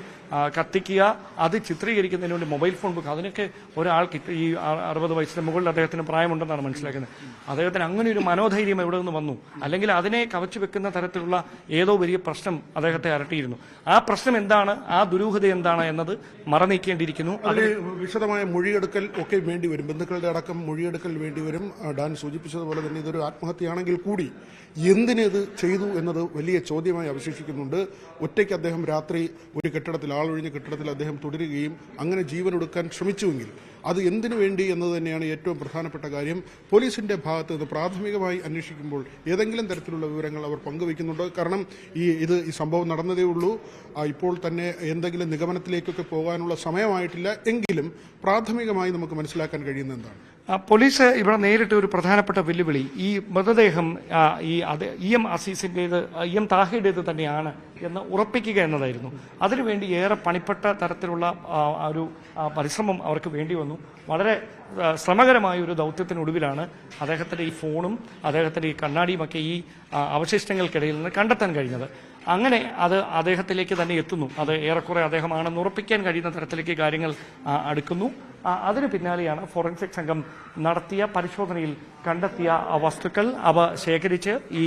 [SPEAKER 4] കത്തിക്കുക, അത് ചിത്രീകരിക്കുന്നതിന് വേണ്ടി മൊബൈൽ ഫോൺ ബുക്ക്, അതിനൊക്കെ ഒരാൾക്ക് ഈ 60 വയസ്സിന് മുകളിൽ അദ്ദേഹത്തിന് പ്രായമുണ്ടെന്നാണ് മനസ്സിലാക്കുന്നത്. അദ്ദേഹത്തിന് അങ്ങനെ ഒരു മനോധൈര്യം എവിടെ നിന്ന് വന്നു? അല്ലെങ്കിൽ അതിനെ കവച്ചു വെക്കുന്ന തരത്തിലുള്ള ഏതോ വലിയ പ്രശ്നം അദ്ദേഹത്തെ അലട്ടിയിരുന്നു. ആ പ്രശ്നം എന്താണ്, ആ ദുരൂഹത എന്താണ് എന്നത് മറനീക്കേണ്ടിയിരിക്കുന്നു.
[SPEAKER 3] അതിൽ വിശദമായ മൊഴിയെടുക്കൽ ഒക്കെ വേണ്ടി വരും, ബന്ധുക്കളുടെ അടക്കം മൊഴിയെടുക്കൽ വേണ്ടി വരും. ഡാൻ സൂചിപ്പിച്ചതുപോലെ തന്നെ ഇതൊരു ആത്മഹത്യയാണെങ്കിൽ കൂടി എന്തിനത് ചെയ്തു എന്നത് വലിയ ചോദ്യമായി അവശേഷിക്കുന്നുണ്ട്. ഒറ്റയ്ക്ക് അദ്ദേഹം രാത്രി ഒരു കെട്ടിടത്തിൽ, ആളൊഴിഞ്ഞ കെട്ടിടത്തിൽ അദ്ദേഹം തുടരുകയും അങ്ങനെ ജീവനൊടുക്കാൻ ശ്രമിച്ചുവെങ്കിൽ അത് എന്തിനു വേണ്ടി എന്നത് തന്നെയാണ് ഏറ്റവും പ്രധാനപ്പെട്ട കാര്യം. പോലീസിന്റെ ഭാഗത്ത് നിന്ന് പ്രാഥമികമായി അന്വേഷിക്കുമ്പോൾ ഏതെങ്കിലും തരത്തിലുള്ള വിവരങ്ങൾ അവർ പങ്കുവയ്ക്കുന്നുണ്ടോ? കാരണം ഈ സംഭവം നടന്നതേ ഉള്ളൂ. ഇപ്പോൾ തന്നെ എന്തെങ്കിലും നിഗമനത്തിലേക്കൊക്കെ പോകാനുള്ള സമയമായിട്ടില്ല. എങ്കിലും പ്രാഥമികമായി നമുക്ക് മനസ്സിലാക്കാൻ കഴിയുന്നത് എന്താണ്?
[SPEAKER 4] പോലീസ് ഇവിടെ നേരിട്ട് ഒരു പ്രധാനപ്പെട്ട വെല്ലുവിളി ഈ മൃതദേഹം EM അസീസിൻ്റേത്, EM താഹയുടേത് തന്നെയാണ് എന്ന് ഉറപ്പിക്കുക എന്നതായിരുന്നു. അതിനുവേണ്ടി ഏറെ പണിപ്പെട്ട തരത്തിലുള്ള ഒരു പരിശ്രമം അവർക്ക് വേണ്ടി വന്നു. വളരെ ശ്രമകരമായ ഒരു ദൗത്യത്തിനൊടുവിലാണ് അദ്ദേഹത്തിൻ്റെ ഈ ഫോണും അദ്ദേഹത്തിൻ്റെ ഈ കണ്ണാടിയുമൊക്കെ ഈ അവശിഷ്ടങ്ങൾക്കിടയിൽ നിന്ന് കണ്ടെത്താൻ കഴിഞ്ഞത്. അങ്ങനെ അത് അദ്ദേഹത്തിലേക്ക് തന്നെ എത്തുന്നു. അത് ഏറെക്കുറെ അദ്ദേഹമാണെന്ന് ഉറപ്പിക്കാൻ കഴിയുന്ന തരത്തിലേക്ക് കാര്യങ്ങൾ അടുക്കുന്നു. അതിന് പിന്നാലെയാണ് ഫോറൻസിക് സംഘം നടത്തിയ പരിശോധനയിൽ കണ്ടെത്തിയ വസ്തുക്കൾ അവ ശേഖരിച്ച് ഈ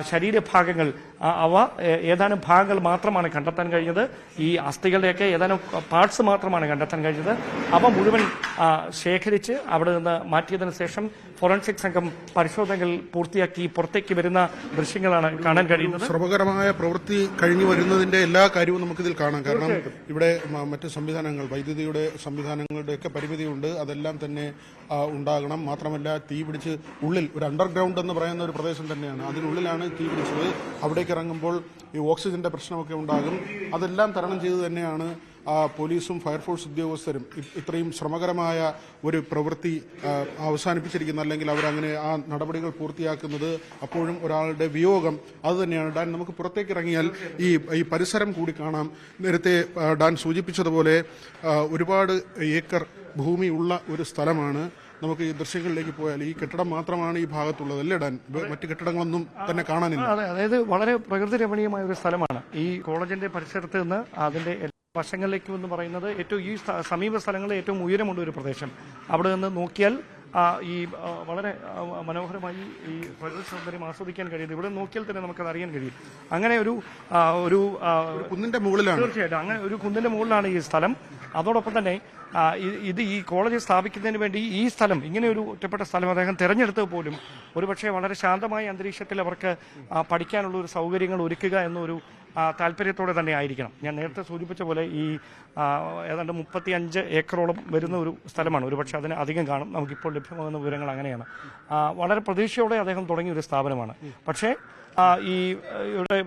[SPEAKER 4] ശരീരഭാഗങ്ങൾ ഏതാനും ഭാഗങ്ങൾ മാത്രമാണ് കണ്ടെത്താൻ കഴിഞ്ഞത്. ഈ അസ്ഥികളുടെയൊക്കെ ഏതാനും പാർട്സ് മാത്രമാണ് കണ്ടെത്താൻ കഴിഞ്ഞത്. അവ മുഴുവൻ ശേഖരിച്ച് അവിടെ നിന്ന് മാറ്റിയതിനു ശേഷം ഫോറൻസിക് സംഘം പരിശോധനകൾ പൂർത്തിയാക്കി പുറത്തേക്ക് വരുന്ന ദൃശ്യങ്ങളാണ് കാണാൻ കഴിയുന്നത്.
[SPEAKER 3] ശ്രമകരമായ പ്രവൃത്തി കഴിഞ്ഞു വരുന്നതിന്റെ എല്ലാ കാര്യവും നമുക്കിതിൽ കാണാം. കാരണം ഇവിടെ മറ്റ് സംവിധാനങ്ങൾ, വൈദ്യുതിയുടെ സംവിധാനങ്ങളുടെ ഒക്കെ പരിമിതിയുണ്ട്. അതെല്ലാം തന്നെ ഉണ്ടാകണം. മാത്രമല്ല തീ പിടിച്ച് ഉള്ളിൽ ഒരു അണ്ടർഗ്രൗണ്ട് എന്ന് പറയുന്ന ഒരു പ്രദേശം തന്നെയാണ്, അതിനുള്ളിലാണ് തീ പിടിച്ചത്. അവിടേക്ക് ഇറങ്ങുമ്പോൾ ഈ ഓക്സിജന്റെ പ്രശ്നമൊക്കെ ഉണ്ടാകും. അതെല്ലാം തരണം ചെയ്ത് തന്നെയാണ് പോലീസും ഫയർഫോഴ്സ് ഉദ്യോഗസ്ഥരും ഇത്രയും ശ്രമകരമായ ഒരു പ്രവൃത്തി അവസാനിപ്പിച്ചിരിക്കുന്നത്, അല്ലെങ്കിൽ അവരങ്ങനെ ആ നടപടികൾ പൂർത്തിയാക്കുന്നത്. അപ്പോഴും ഒരാളുടെ വിയോഗം അത് തന്നെയാണ്. ഡാൻ, നമുക്ക് പുറത്തേക്ക് ഇറങ്ങിയാൽ ഈ പരിസരം കൂടി കാണാം. നേരത്തെ ഡാൻ സൂചിപ്പിച്ചതുപോലെ ഒരുപാട് ഏക്കർ ഭൂമി ഉള്ള ഒരു സ്ഥലമാണ്. നമുക്ക് ഈ ദൃശ്യങ്ങളിലേക്ക് പോയാൽ ഈ കെട്ടിടം മാത്രമാണ് ഈ ഭാഗത്തുള്ളത്, അല്ലേ ഡാൻ? മറ്റു കെട്ടിടങ്ങളൊന്നും തന്നെ കാണാനില്ല.
[SPEAKER 4] അതായത് വളരെ പ്രകൃതി രമണീയമായ ഒരു സ്ഥലമാണ് ഈ കോളേജിന്റെ പരിസരത്ത് നിന്ന് അതിന്റെ വശങ്ങളിലേക്കും എന്ന് പറയുന്നത് ഏറ്റവും ഈ സമീപ സ്ഥലങ്ങളിൽ ഏറ്റവും ഉയരമുള്ള ഒരു പ്രദേശം. അവിടെ നിന്ന് നോക്കിയാൽ ഈ വളരെ മനോഹരമായി ഈ പ്രകൃതി സൗന്ദര്യം ആസ്വദിക്കാൻ കഴിയുന്നത്. ഇവിടെ നോക്കിയാൽ തന്നെ നമുക്കത് അറിയാൻ കഴിയും. അങ്ങനെ ഒരു
[SPEAKER 3] കുന്നിന്റെ മുകളിലാണ്,
[SPEAKER 4] തീർച്ചയായിട്ടും അങ്ങനെ ഒരു കുന്നിന്റെ മുകളിലാണ് ഈ സ്ഥലം. അതോടൊപ്പം തന്നെ ഈ കോളേജ് സ്ഥാപിക്കുന്നതിന് വേണ്ടി ഈ സ്ഥലം, ഇങ്ങനെ ഒരു ഒറ്റപ്പെട്ട സ്ഥലം അദ്ദേഹം തിരഞ്ഞെടുത്തത് പോലും ഒരുപക്ഷെ വളരെ ശാന്തമായ അന്തരീക്ഷത്തിൽ അവർക്ക് പഠിക്കാനുള്ള ഒരു സൗകര്യങ്ങൾ ഒരുക്കുക എന്നൊരു താല്പര്യത്തോടെ തന്നെ ആയിരിക്കണം. ഞാൻ നേരത്തെ സൂചിപ്പിച്ച പോലെ ഈ ഏതാണ്ട് 35 ഏക്കറോളം വരുന്ന ഒരു സ്ഥലമാണ്. ഒരുപക്ഷെ അതിന് അധികം കാണും. നമുക്കിപ്പോൾ ലഭ്യമാകുന്ന വിവരങ്ങൾ അങ്ങനെയാണ്. വളരെ പ്രതീക്ഷയോടെ അദ്ദേഹം തുടങ്ങിയ ഒരു സ്ഥാപനമാണ്. പക്ഷേ ഇവിടെ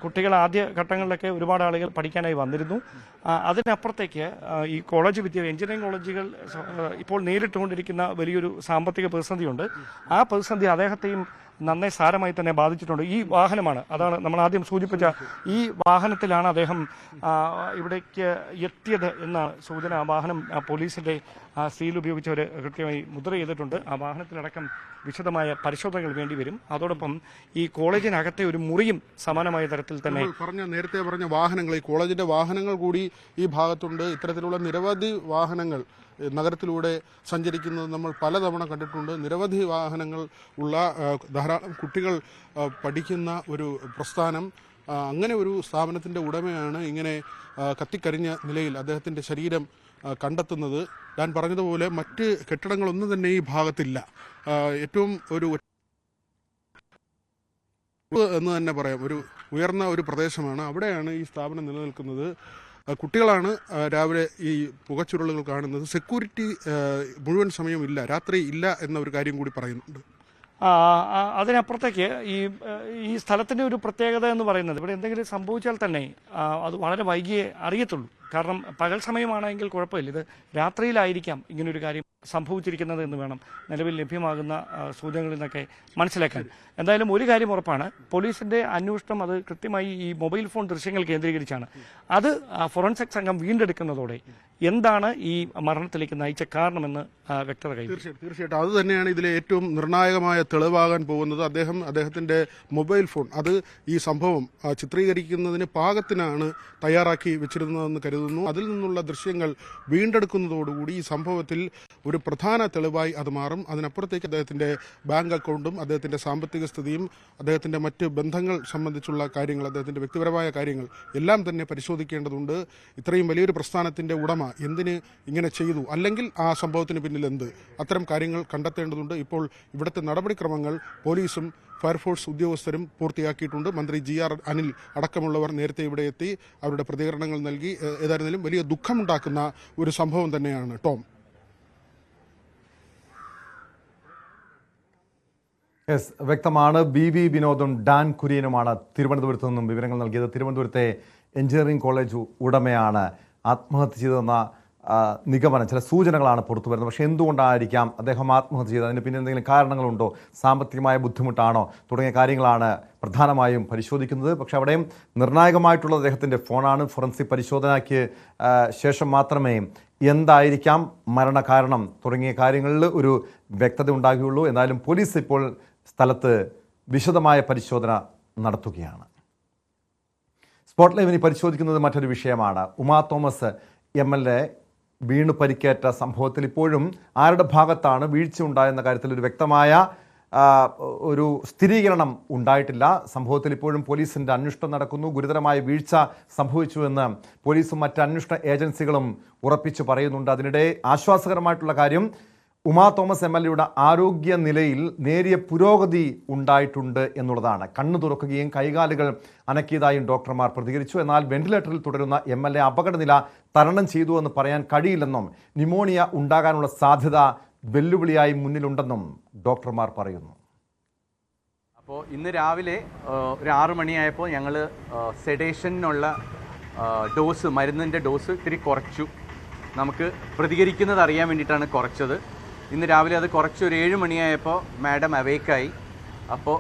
[SPEAKER 4] കുട്ടികൾ ആദ്യ ഘട്ടങ്ങളിലൊക്കെ ഒരുപാട് ആളുകൾ പഠിക്കാനായി വന്നിരുന്നു. അതിനപ്പുറത്തേക്ക് ഈ എഞ്ചിനീയറിംഗ് കോളേജുകൾ ഇപ്പോൾ നേരിട്ടുകൊണ്ടിരിക്കുന്ന വലിയൊരു സാമ്പത്തിക പ്രതിസന്ധിയുണ്ട്. ആ പ്രതിസന്ധി അദ്ദേഹത്തെയും നന്നേ സാരമായി തന്നെ ബാധിച്ചിട്ടുണ്ട്. ഈ വാഹനമാണ്, അതാണ് നമ്മൾ ആദ്യം സൂചിപ്പിച്ച ഈ വാഹനത്തിലാണ് അദ്ദേഹം ഇവിടേക്ക് എത്തിയത് എന്നാണ് സൂചന. ആ വാഹനം പോലീസിന്റെ സീൽ ഉപയോഗിച്ച് അവർ കൃത്യമായി മുദ്ര ചെയ്തിട്ടുണ്ട്. ആ വാഹനത്തിലടക്കം വിശദമായ പരിശോധനകൾ വേണ്ടിവരും. അതോടൊപ്പം ഈ കോളേജിനകത്തെ ഒരു മുറിയും സമാനമായ തരത്തിൽ തന്നെ
[SPEAKER 3] നേരത്തെ പറഞ്ഞ വാഹനങ്ങൾ, ഈ കോളേജിന്റെ വാഹനങ്ങൾ കൂടി ഈ ഭാഗത്തുണ്ട്. ഇത്തരത്തിലുള്ള നിരവധി വാഹനങ്ങൾ നഗരത്തിലൂടെ സഞ്ചരിക്കുന്നത് നമ്മൾ പലതവണ കണ്ടിട്ടുണ്ട്. നിരവധി വാഹനങ്ങൾ ഉള്ള ധാരാളം കുട്ടികൾ പഠിക്കുന്ന ഒരു പ്രസ്ഥാനം, അങ്ങനെ ഒരു സ്ഥാപനത്തിൻ്റെ ഉടമയാണ് ഇങ്ങനെ കത്തിക്കരിഞ്ഞ നിലയിൽ അദ്ദേഹത്തിൻ്റെ ശരീരം കണ്ടെത്തുന്നത്. ഞാൻ പറഞ്ഞതുപോലെ മറ്റ് കെട്ടിടങ്ങളൊന്നും തന്നെ ഈ ഭാഗത്തില്ല. ഏറ്റവും ഒരു എന്ന് തന്നെ പറയാം, ഒരു ഉയർന്ന ഒരു പ്രദേശമാണ്. അവിടെയാണ് ഈ സ്ഥാപനം നിലനിൽക്കുന്നത്. കുട്ടികളാണ് രാവിലെ ഈ പുകച്ചുരുളുകൾ കാണുന്നത്. സെക്യൂരിറ്റി മുഴുവൻ സമയവും ഇല്ല, രാത്രി ഇല്ല എന്ന ഒരു കാര്യം കൂടി പറയുന്നുണ്ട്.
[SPEAKER 4] അതിനപ്പുറത്തേക്ക് ഈ സ്ഥലത്തിൻ്റെ ഒരു പ്രത്യേകത എന്ന് പറയുന്നത്, ഇവിടെ എന്തെങ്കിലും സംഭവിച്ചാൽ തന്നെ അത് വളരെ വൈകിയേ അറിയത്തുള്ളൂ. കാരണം പകൽ സമയമാണെങ്കിൽ കുഴപ്പമില്ല, ഇത് രാത്രിയിലായിരിക്കാം ഇങ്ങനൊരു കാര്യം സംഭവിച്ചിരിക്കുന്നത് എന്ന് വേണം നിലവിൽ ലഭ്യമാകുന്ന സൂചനകളിൽ നിന്നൊക്കെ മനസ്സിലാക്കാൻ. എന്തായാലും ഒരു കാര്യം ഉറപ്പാണ്, പോലീസിൻ്റെ അന്വേഷണം അത് കൃത്യമായി ഈ മൊബൈൽ ഫോൺ ദൃശ്യങ്ങൾ കേന്ദ്രീകരിച്ചാണ്. അത് ഫോറൻസിക് സംഘം വീണ്ടെടുക്കുന്നതോടെ എന്താണ് ഈ മരണത്തിലേക്ക് നയിച്ച കാരണമെന്ന് വ്യക്തത കൈവരും.
[SPEAKER 3] തീർച്ചയായിട്ടും അത് തന്നെയാണ് ഇതിലെ ഏറ്റവും നിർണായകമായ തെളിവാകാൻ പോകുന്നത്. അദ്ദേഹത്തിൻ്റെ മൊബൈൽ ഫോൺ, അത് ഈ സംഭവം ചിത്രീകരിക്കുന്നതിന് പാകത്തിനാണ് തയ്യാറാക്കി വെച്ചിരുന്നതെന്ന് കരുതുന്നു. അതിൽ നിന്നുള്ള ദൃശ്യങ്ങൾ വീണ്ടെടുക്കുന്നതോടുകൂടി ഈ സംഭവത്തിൽ ഒരു പ്രധാന തെളിവായി അത് മാറും. അതിനപ്പുറത്തേക്ക് അദ്ദേഹത്തിൻ്റെ ബാങ്ക് അക്കൗണ്ടും അദ്ദേഹത്തിൻ്റെ സാമ്പത്തിക സ്ഥിതിയും അദ്ദേഹത്തിൻ്റെ മറ്റ് ബന്ധങ്ങൾ സംബന്ധിച്ചുള്ള കാര്യങ്ങൾ, അദ്ദേഹത്തിൻ്റെ വ്യക്തിപരമായ കാര്യങ്ങൾ എല്ലാം തന്നെ പരിശോധിക്കേണ്ടതുണ്ട്. ഇത്രയും വലിയൊരു പ്രസ്ഥാനത്തിൻ്റെ ഉടമ എന്തിന് ഇങ്ങനെ ചെയ്തു, അല്ലെങ്കിൽ ആ സംഭവത്തിന് പിന്നിൽ എന്ത്, അത്തരം കാര്യങ്ങൾ കണ്ടെത്തേണ്ടതുണ്ട്. ഇപ്പോൾ ഇവിടുത്തെ നടപടിക്രമങ്ങൾ പോലീസും ഫയർഫോഴ്സ് ഉദ്യോഗസ്ഥരും പൂർത്തിയാക്കിയിട്ടുണ്ട്. മന്ത്രി GR അനിൽ അടക്കമുള്ളവർ നേരത്തെ ഇവിടെ എത്തി അവരുടെ പ്രതികരണങ്ങൾ നൽകി. ഏതായിരുന്നാലും വലിയ ദുഃഖമുണ്ടാക്കുന്ന ഒരു സംഭവം തന്നെയാണ് ടോം.
[SPEAKER 1] വ്യക്തമാണ്. BB വിനോദും ഡാൻ കുര്യനുമാണ് തിരുവനന്തപുരത്ത് നിന്നും വിവരങ്ങൾ നൽകിയത്. തിരുവനന്തപുരത്തെ എഞ്ചിനീയറിംഗ് കോളേജ് ഉടമയാണ് ആത്മഹത്യ ചെയ്തതെന്ന നിഗമനം, ചില സൂചനകളാണ് പുറത്തു വരുന്നത്. പക്ഷേ എന്തുകൊണ്ടായിരിക്കാം അദ്ദേഹം ആത്മഹത്യ ചെയ്തത്, അതിന് പിന്നെ എന്തെങ്കിലും കാരണങ്ങളുണ്ടോ, സാമ്പത്തികമായ ബുദ്ധിമുട്ടാണോ തുടങ്ങിയ കാര്യങ്ങളാണ് പ്രധാനമായും പരിശോധിക്കുന്നത്. പക്ഷേ അവിടെയും നിർണായകമായിട്ടുള്ളത് അദ്ദേഹത്തിൻ്റെ ഫോണാണ്. ഫോറൻസിക് പരിശോധനയ്ക്ക് ശേഷം മാത്രമേ എന്തായിരിക്കാം മരണകാരണം തുടങ്ങിയ കാര്യങ്ങളിൽ ഒരു വ്യക്തത ഉണ്ടാകുകയുള്ളൂ. എന്നാലും പോലീസ് ഇപ്പോൾ സ്ഥലത്ത് വിശദമായ പരിശോധന നടത്തുകയാണ്. സ്പോട്ട് ലൈവിനി പരിശോധിക്കുന്നത് മറ്റൊരു വിഷയമാണ്. ഉമാ തോമസ് MLA വീണു പരിക്കേറ്റ സംഭവത്തിൽ ഇപ്പോഴും ആരുടെ ഭാഗത്താണ് വീഴ്ച ഉണ്ടായെന്ന കാര്യത്തിൽ ഒരു വ്യക്തമായ ഒരു സ്ഥിരീകരണം ഉണ്ടായിട്ടില്ല. സംഭവത്തിൽ ഇപ്പോഴും പോലീസിൻ്റെ അന്വേഷണം നടക്കുന്നു. ഗുരുതരമായ വീഴ്ച സംഭവിച്ചുവെന്ന് പോലീസും മറ്റ് അന്വേഷണ ഏജൻസികളും ഉറപ്പിച്ചു പറയുന്നുണ്ട്. അതിനിടെ ആശ്വാസകരമായിട്ടുള്ള കാര്യം, ഉമാ തോമസ് MLAയുടെ ആരോഗ്യ നിലയിൽ നേരിയ പുരോഗതി ഉണ്ടായിട്ടുണ്ട് എന്നുള്ളതാണ്. കണ്ണു തുറക്കുകയും കൈകാലുകൾ അനക്കിയതായും ഡോക്ടർമാർ പ്രതികരിച്ചു. എന്നാൽ വെന്റിലേറ്ററിൽ തുടരുന്ന MLA അപകടനില തരണം ചെയ്തു എന്ന് പറയാൻ കഴിയില്ലെന്നും ന്യൂമോണിയ ഉണ്ടാകാനുള്ള സാധ്യത വെല്ലുവിളിയായി മുന്നിലുണ്ടെന്നും ഡോക്ടർമാർ പറയുന്നു.
[SPEAKER 5] അപ്പോൾ ഇന്ന് രാവിലെ ഒരു 6 മണിയായപ്പോൾ ഞങ്ങൾ സെഡേഷനുള്ള ഡോസ്, മരുന്നിൻ്റെ ഡോസ് ഇത്തിരി കുറച്ചു. നമുക്ക് പ്രതികരിക്കുന്നത് അറിയാൻ വേണ്ടിയിട്ടാണ് കുറച്ചത്. ഇന്ന് രാവിലെ അത് കുറച്ച് ഒരു 7 മണിയായപ്പോൾ മാഡം അവേക്കായി. അപ്പോൾ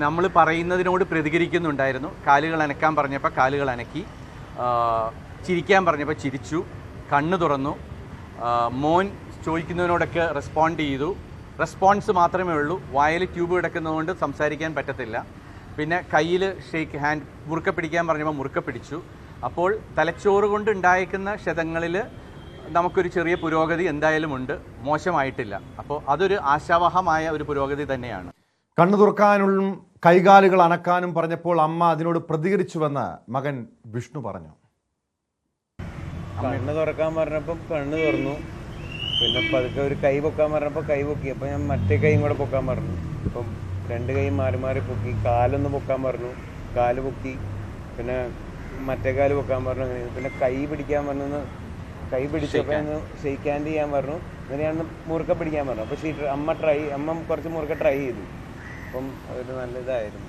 [SPEAKER 5] നമ്മൾ പറയുന്നതിനോട് പ്രതികരിക്കുന്നുണ്ടായിരുന്നു. കാലുകൾ അനക്കാൻ പറഞ്ഞപ്പോൾ കാലുകൾ അനക്കി, ചിരിക്കാൻ പറഞ്ഞപ്പോൾ ചിരിച്ചു, കണ്ണ് തുറന്നു, മോൻ ചോദിക്കുന്നതിനോടൊക്കെ റെസ്പോണ്ട് ചെയ്തു. റെസ്പോൺസ് മാത്രമേ ഉള്ളൂ. വായിൽ ട്യൂബ് കിടക്കുന്നതുകൊണ്ട് സംസാരിക്കാൻ പറ്റത്തില്ല. പിന്നെ കയ്യിൽ ഷേക്ക് ഹാൻഡ് മുറുക്ക പിടിക്കാൻ പറഞ്ഞപ്പോൾ മുറുക്ക പിടിച്ചു. അപ്പോൾ തലച്ചോറ് കൊണ്ട് ഉണ്ടായിരിക്കുന്ന ക്ഷതങ്ങളിൽ നമുക്കൊരു ചെറിയ പുരോഗതി എന്തായാലും ഉണ്ട്, മോശമായിട്ടില്ല. അപ്പോൾ അതൊരു ആശാവഹമായ ഒരു പുരോഗതി തന്നെയാണ്.
[SPEAKER 1] കണ്ണു തുറക്കാനും കൈകാലുകൾ അനക്കാനും പറഞ്ഞപ്പോൾ അമ്മ അതിനോട് പ്രതികരിച്ചുവെന്ന് മകൻ വിഷ്ണു പറഞ്ഞു.
[SPEAKER 6] കണ്ണ് തുറക്കാൻ പറഞ്ഞപ്പോൾ കണ്ണ് തുറന്നു. പിന്നെ പതുക്കെ ഒരു കൈ പൊക്കാൻ പറഞ്ഞപ്പോൾ കൈ പൊക്കി. അപ്പം ഞാൻ മറ്റേ കൈയും കൂടെ പൊക്കാൻ പറഞ്ഞു. അപ്പം 2 കൈ മാറി മാറി പൊക്കി. കാലൊന്ന് പൊക്കാൻ പറഞ്ഞു, കാല് പൊക്കി. പിന്നെ മറ്റേ കാല് പൊക്കാൻ പറഞ്ഞു. അങ്ങനെ പിന്നെ കൈ പിടിക്കാൻ പറഞ്ഞു. കൈ പിടിച്ചപ്പോൾ ഒന്ന് ഷെയ്ക്ക് ഹാൻഡ് ചെയ്യാൻ പറഞ്ഞു. അങ്ങനെ ഞാൻ മുറുക്ക പിടിക്കാൻ പറഞ്ഞു. അപ്പോൾ അമ്മ കുറച്ച് മുറുക്ക ട്രൈ ചെയ്തു. അപ്പം അതൊരു നല്ല ഇതായിരുന്നു.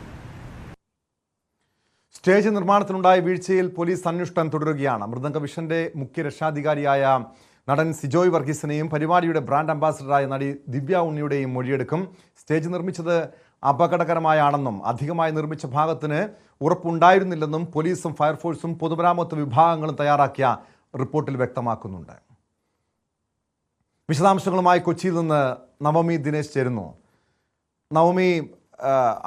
[SPEAKER 1] സ്റ്റേജ് നിർമ്മാണത്തിലുണ്ടായ വീഴ്ചയിൽ പോലീസ് അന്വേഷണം തുടരുകയാണ്. മൃദംഗ വിഷന്റെ മുഖ്യ രക്ഷാധികാരിയായ നടൻ സിജോയ് വർഗീസിനെയും പരിപാടിയുടെ ബ്രാൻഡ് അംബാസിഡറായ നടി ദിവ്യ ഉണ്ണിയുടെയും മൊഴിയെടുക്കും. സ്റ്റേജ് നിർമ്മിച്ചത് അപകടകരമായാണെന്നും അധികമായി നിർമ്മിച്ച ഭാഗത്തിന് ഉറപ്പുണ്ടായിരുന്നില്ലെന്നും പോലീസും ഫയർഫോഴ്സും പൊതുമരാമത്ത് വിഭാഗങ്ങളും തയ്യാറാക്കിയ റിപ്പോർട്ടിൽ വ്യക്തമാക്കുന്നുണ്ട്. വിശദാംശങ്ങളുമായി കൊച്ചിയിൽ നിന്ന് നവമി ദിനേശ് ചേരുന്നു. നവമി,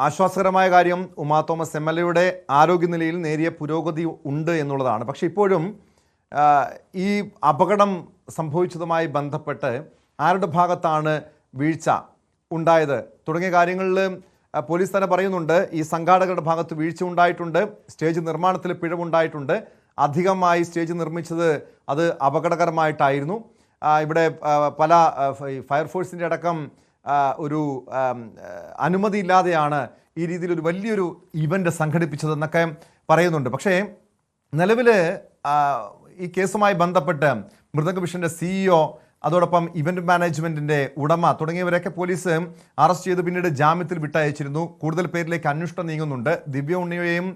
[SPEAKER 1] ആശ്വാസകരമായ കാര്യം ഉമാ തോമസ് MLA ആരോഗ്യനിലയിൽ നേരിയ പുരോഗതി ഉണ്ട് എന്നുള്ളതാണ്. പക്ഷേ ഇപ്പോഴും ഈ അപകടം സംഭവിച്ചതുമായി ബന്ധപ്പെട്ട് ആരുടെ ഭാഗത്താണ് വീഴ്ച ഉണ്ടായത് തുടങ്ങിയ കാര്യങ്ങളിൽ പോലീസ് തന്നെ പറയുന്നുണ്ട്. ഈ സംഘാടകരുടെ ഭാഗത്ത് വീഴ്ച ഉണ്ടായിട്ടുണ്ട്, സ്റ്റേജ് നിർമ്മാണത്തിൽ പിഴവുണ്ടായിട്ടുണ്ട്, അധികമായി സ്റ്റേജ് നിർമ്മിച്ചത് അത് അപകടകരമായിട്ടായിരുന്നു. ഇവിടെ പല ഫയർഫോഴ്സിൻ്റെ അടക്കം ഒരു അനുമതി ഇല്ലാതെയാണ് ഈ രീതിയിലൊരു വലിയൊരു ഇവൻ്റ് സംഘടിപ്പിച്ചതെന്നൊക്കെ പറയുന്നുണ്ട്. പക്ഷേ നിലവിൽ ഈ കേസുമായി ബന്ധപ്പെട്ട് മൃദംഗവിഷൻ്റെ CEO, അതോടൊപ്പം ഇവൻ്റ് മാനേജ്മെൻറ്റിൻ്റെ ഉടമ തുടങ്ങിയവരെയൊക്കെ പോലീസ് അറസ്റ്റ് ചെയ്ത് പിന്നീട് ജാമ്യത്തിൽ വിട്ടയച്ചിരുന്നു. കൂടുതൽ പേരിലേക്ക് അന്വേഷണം നീങ്ങുന്നുണ്ട്. ദിവ്യ ഉണ്ണിയെയും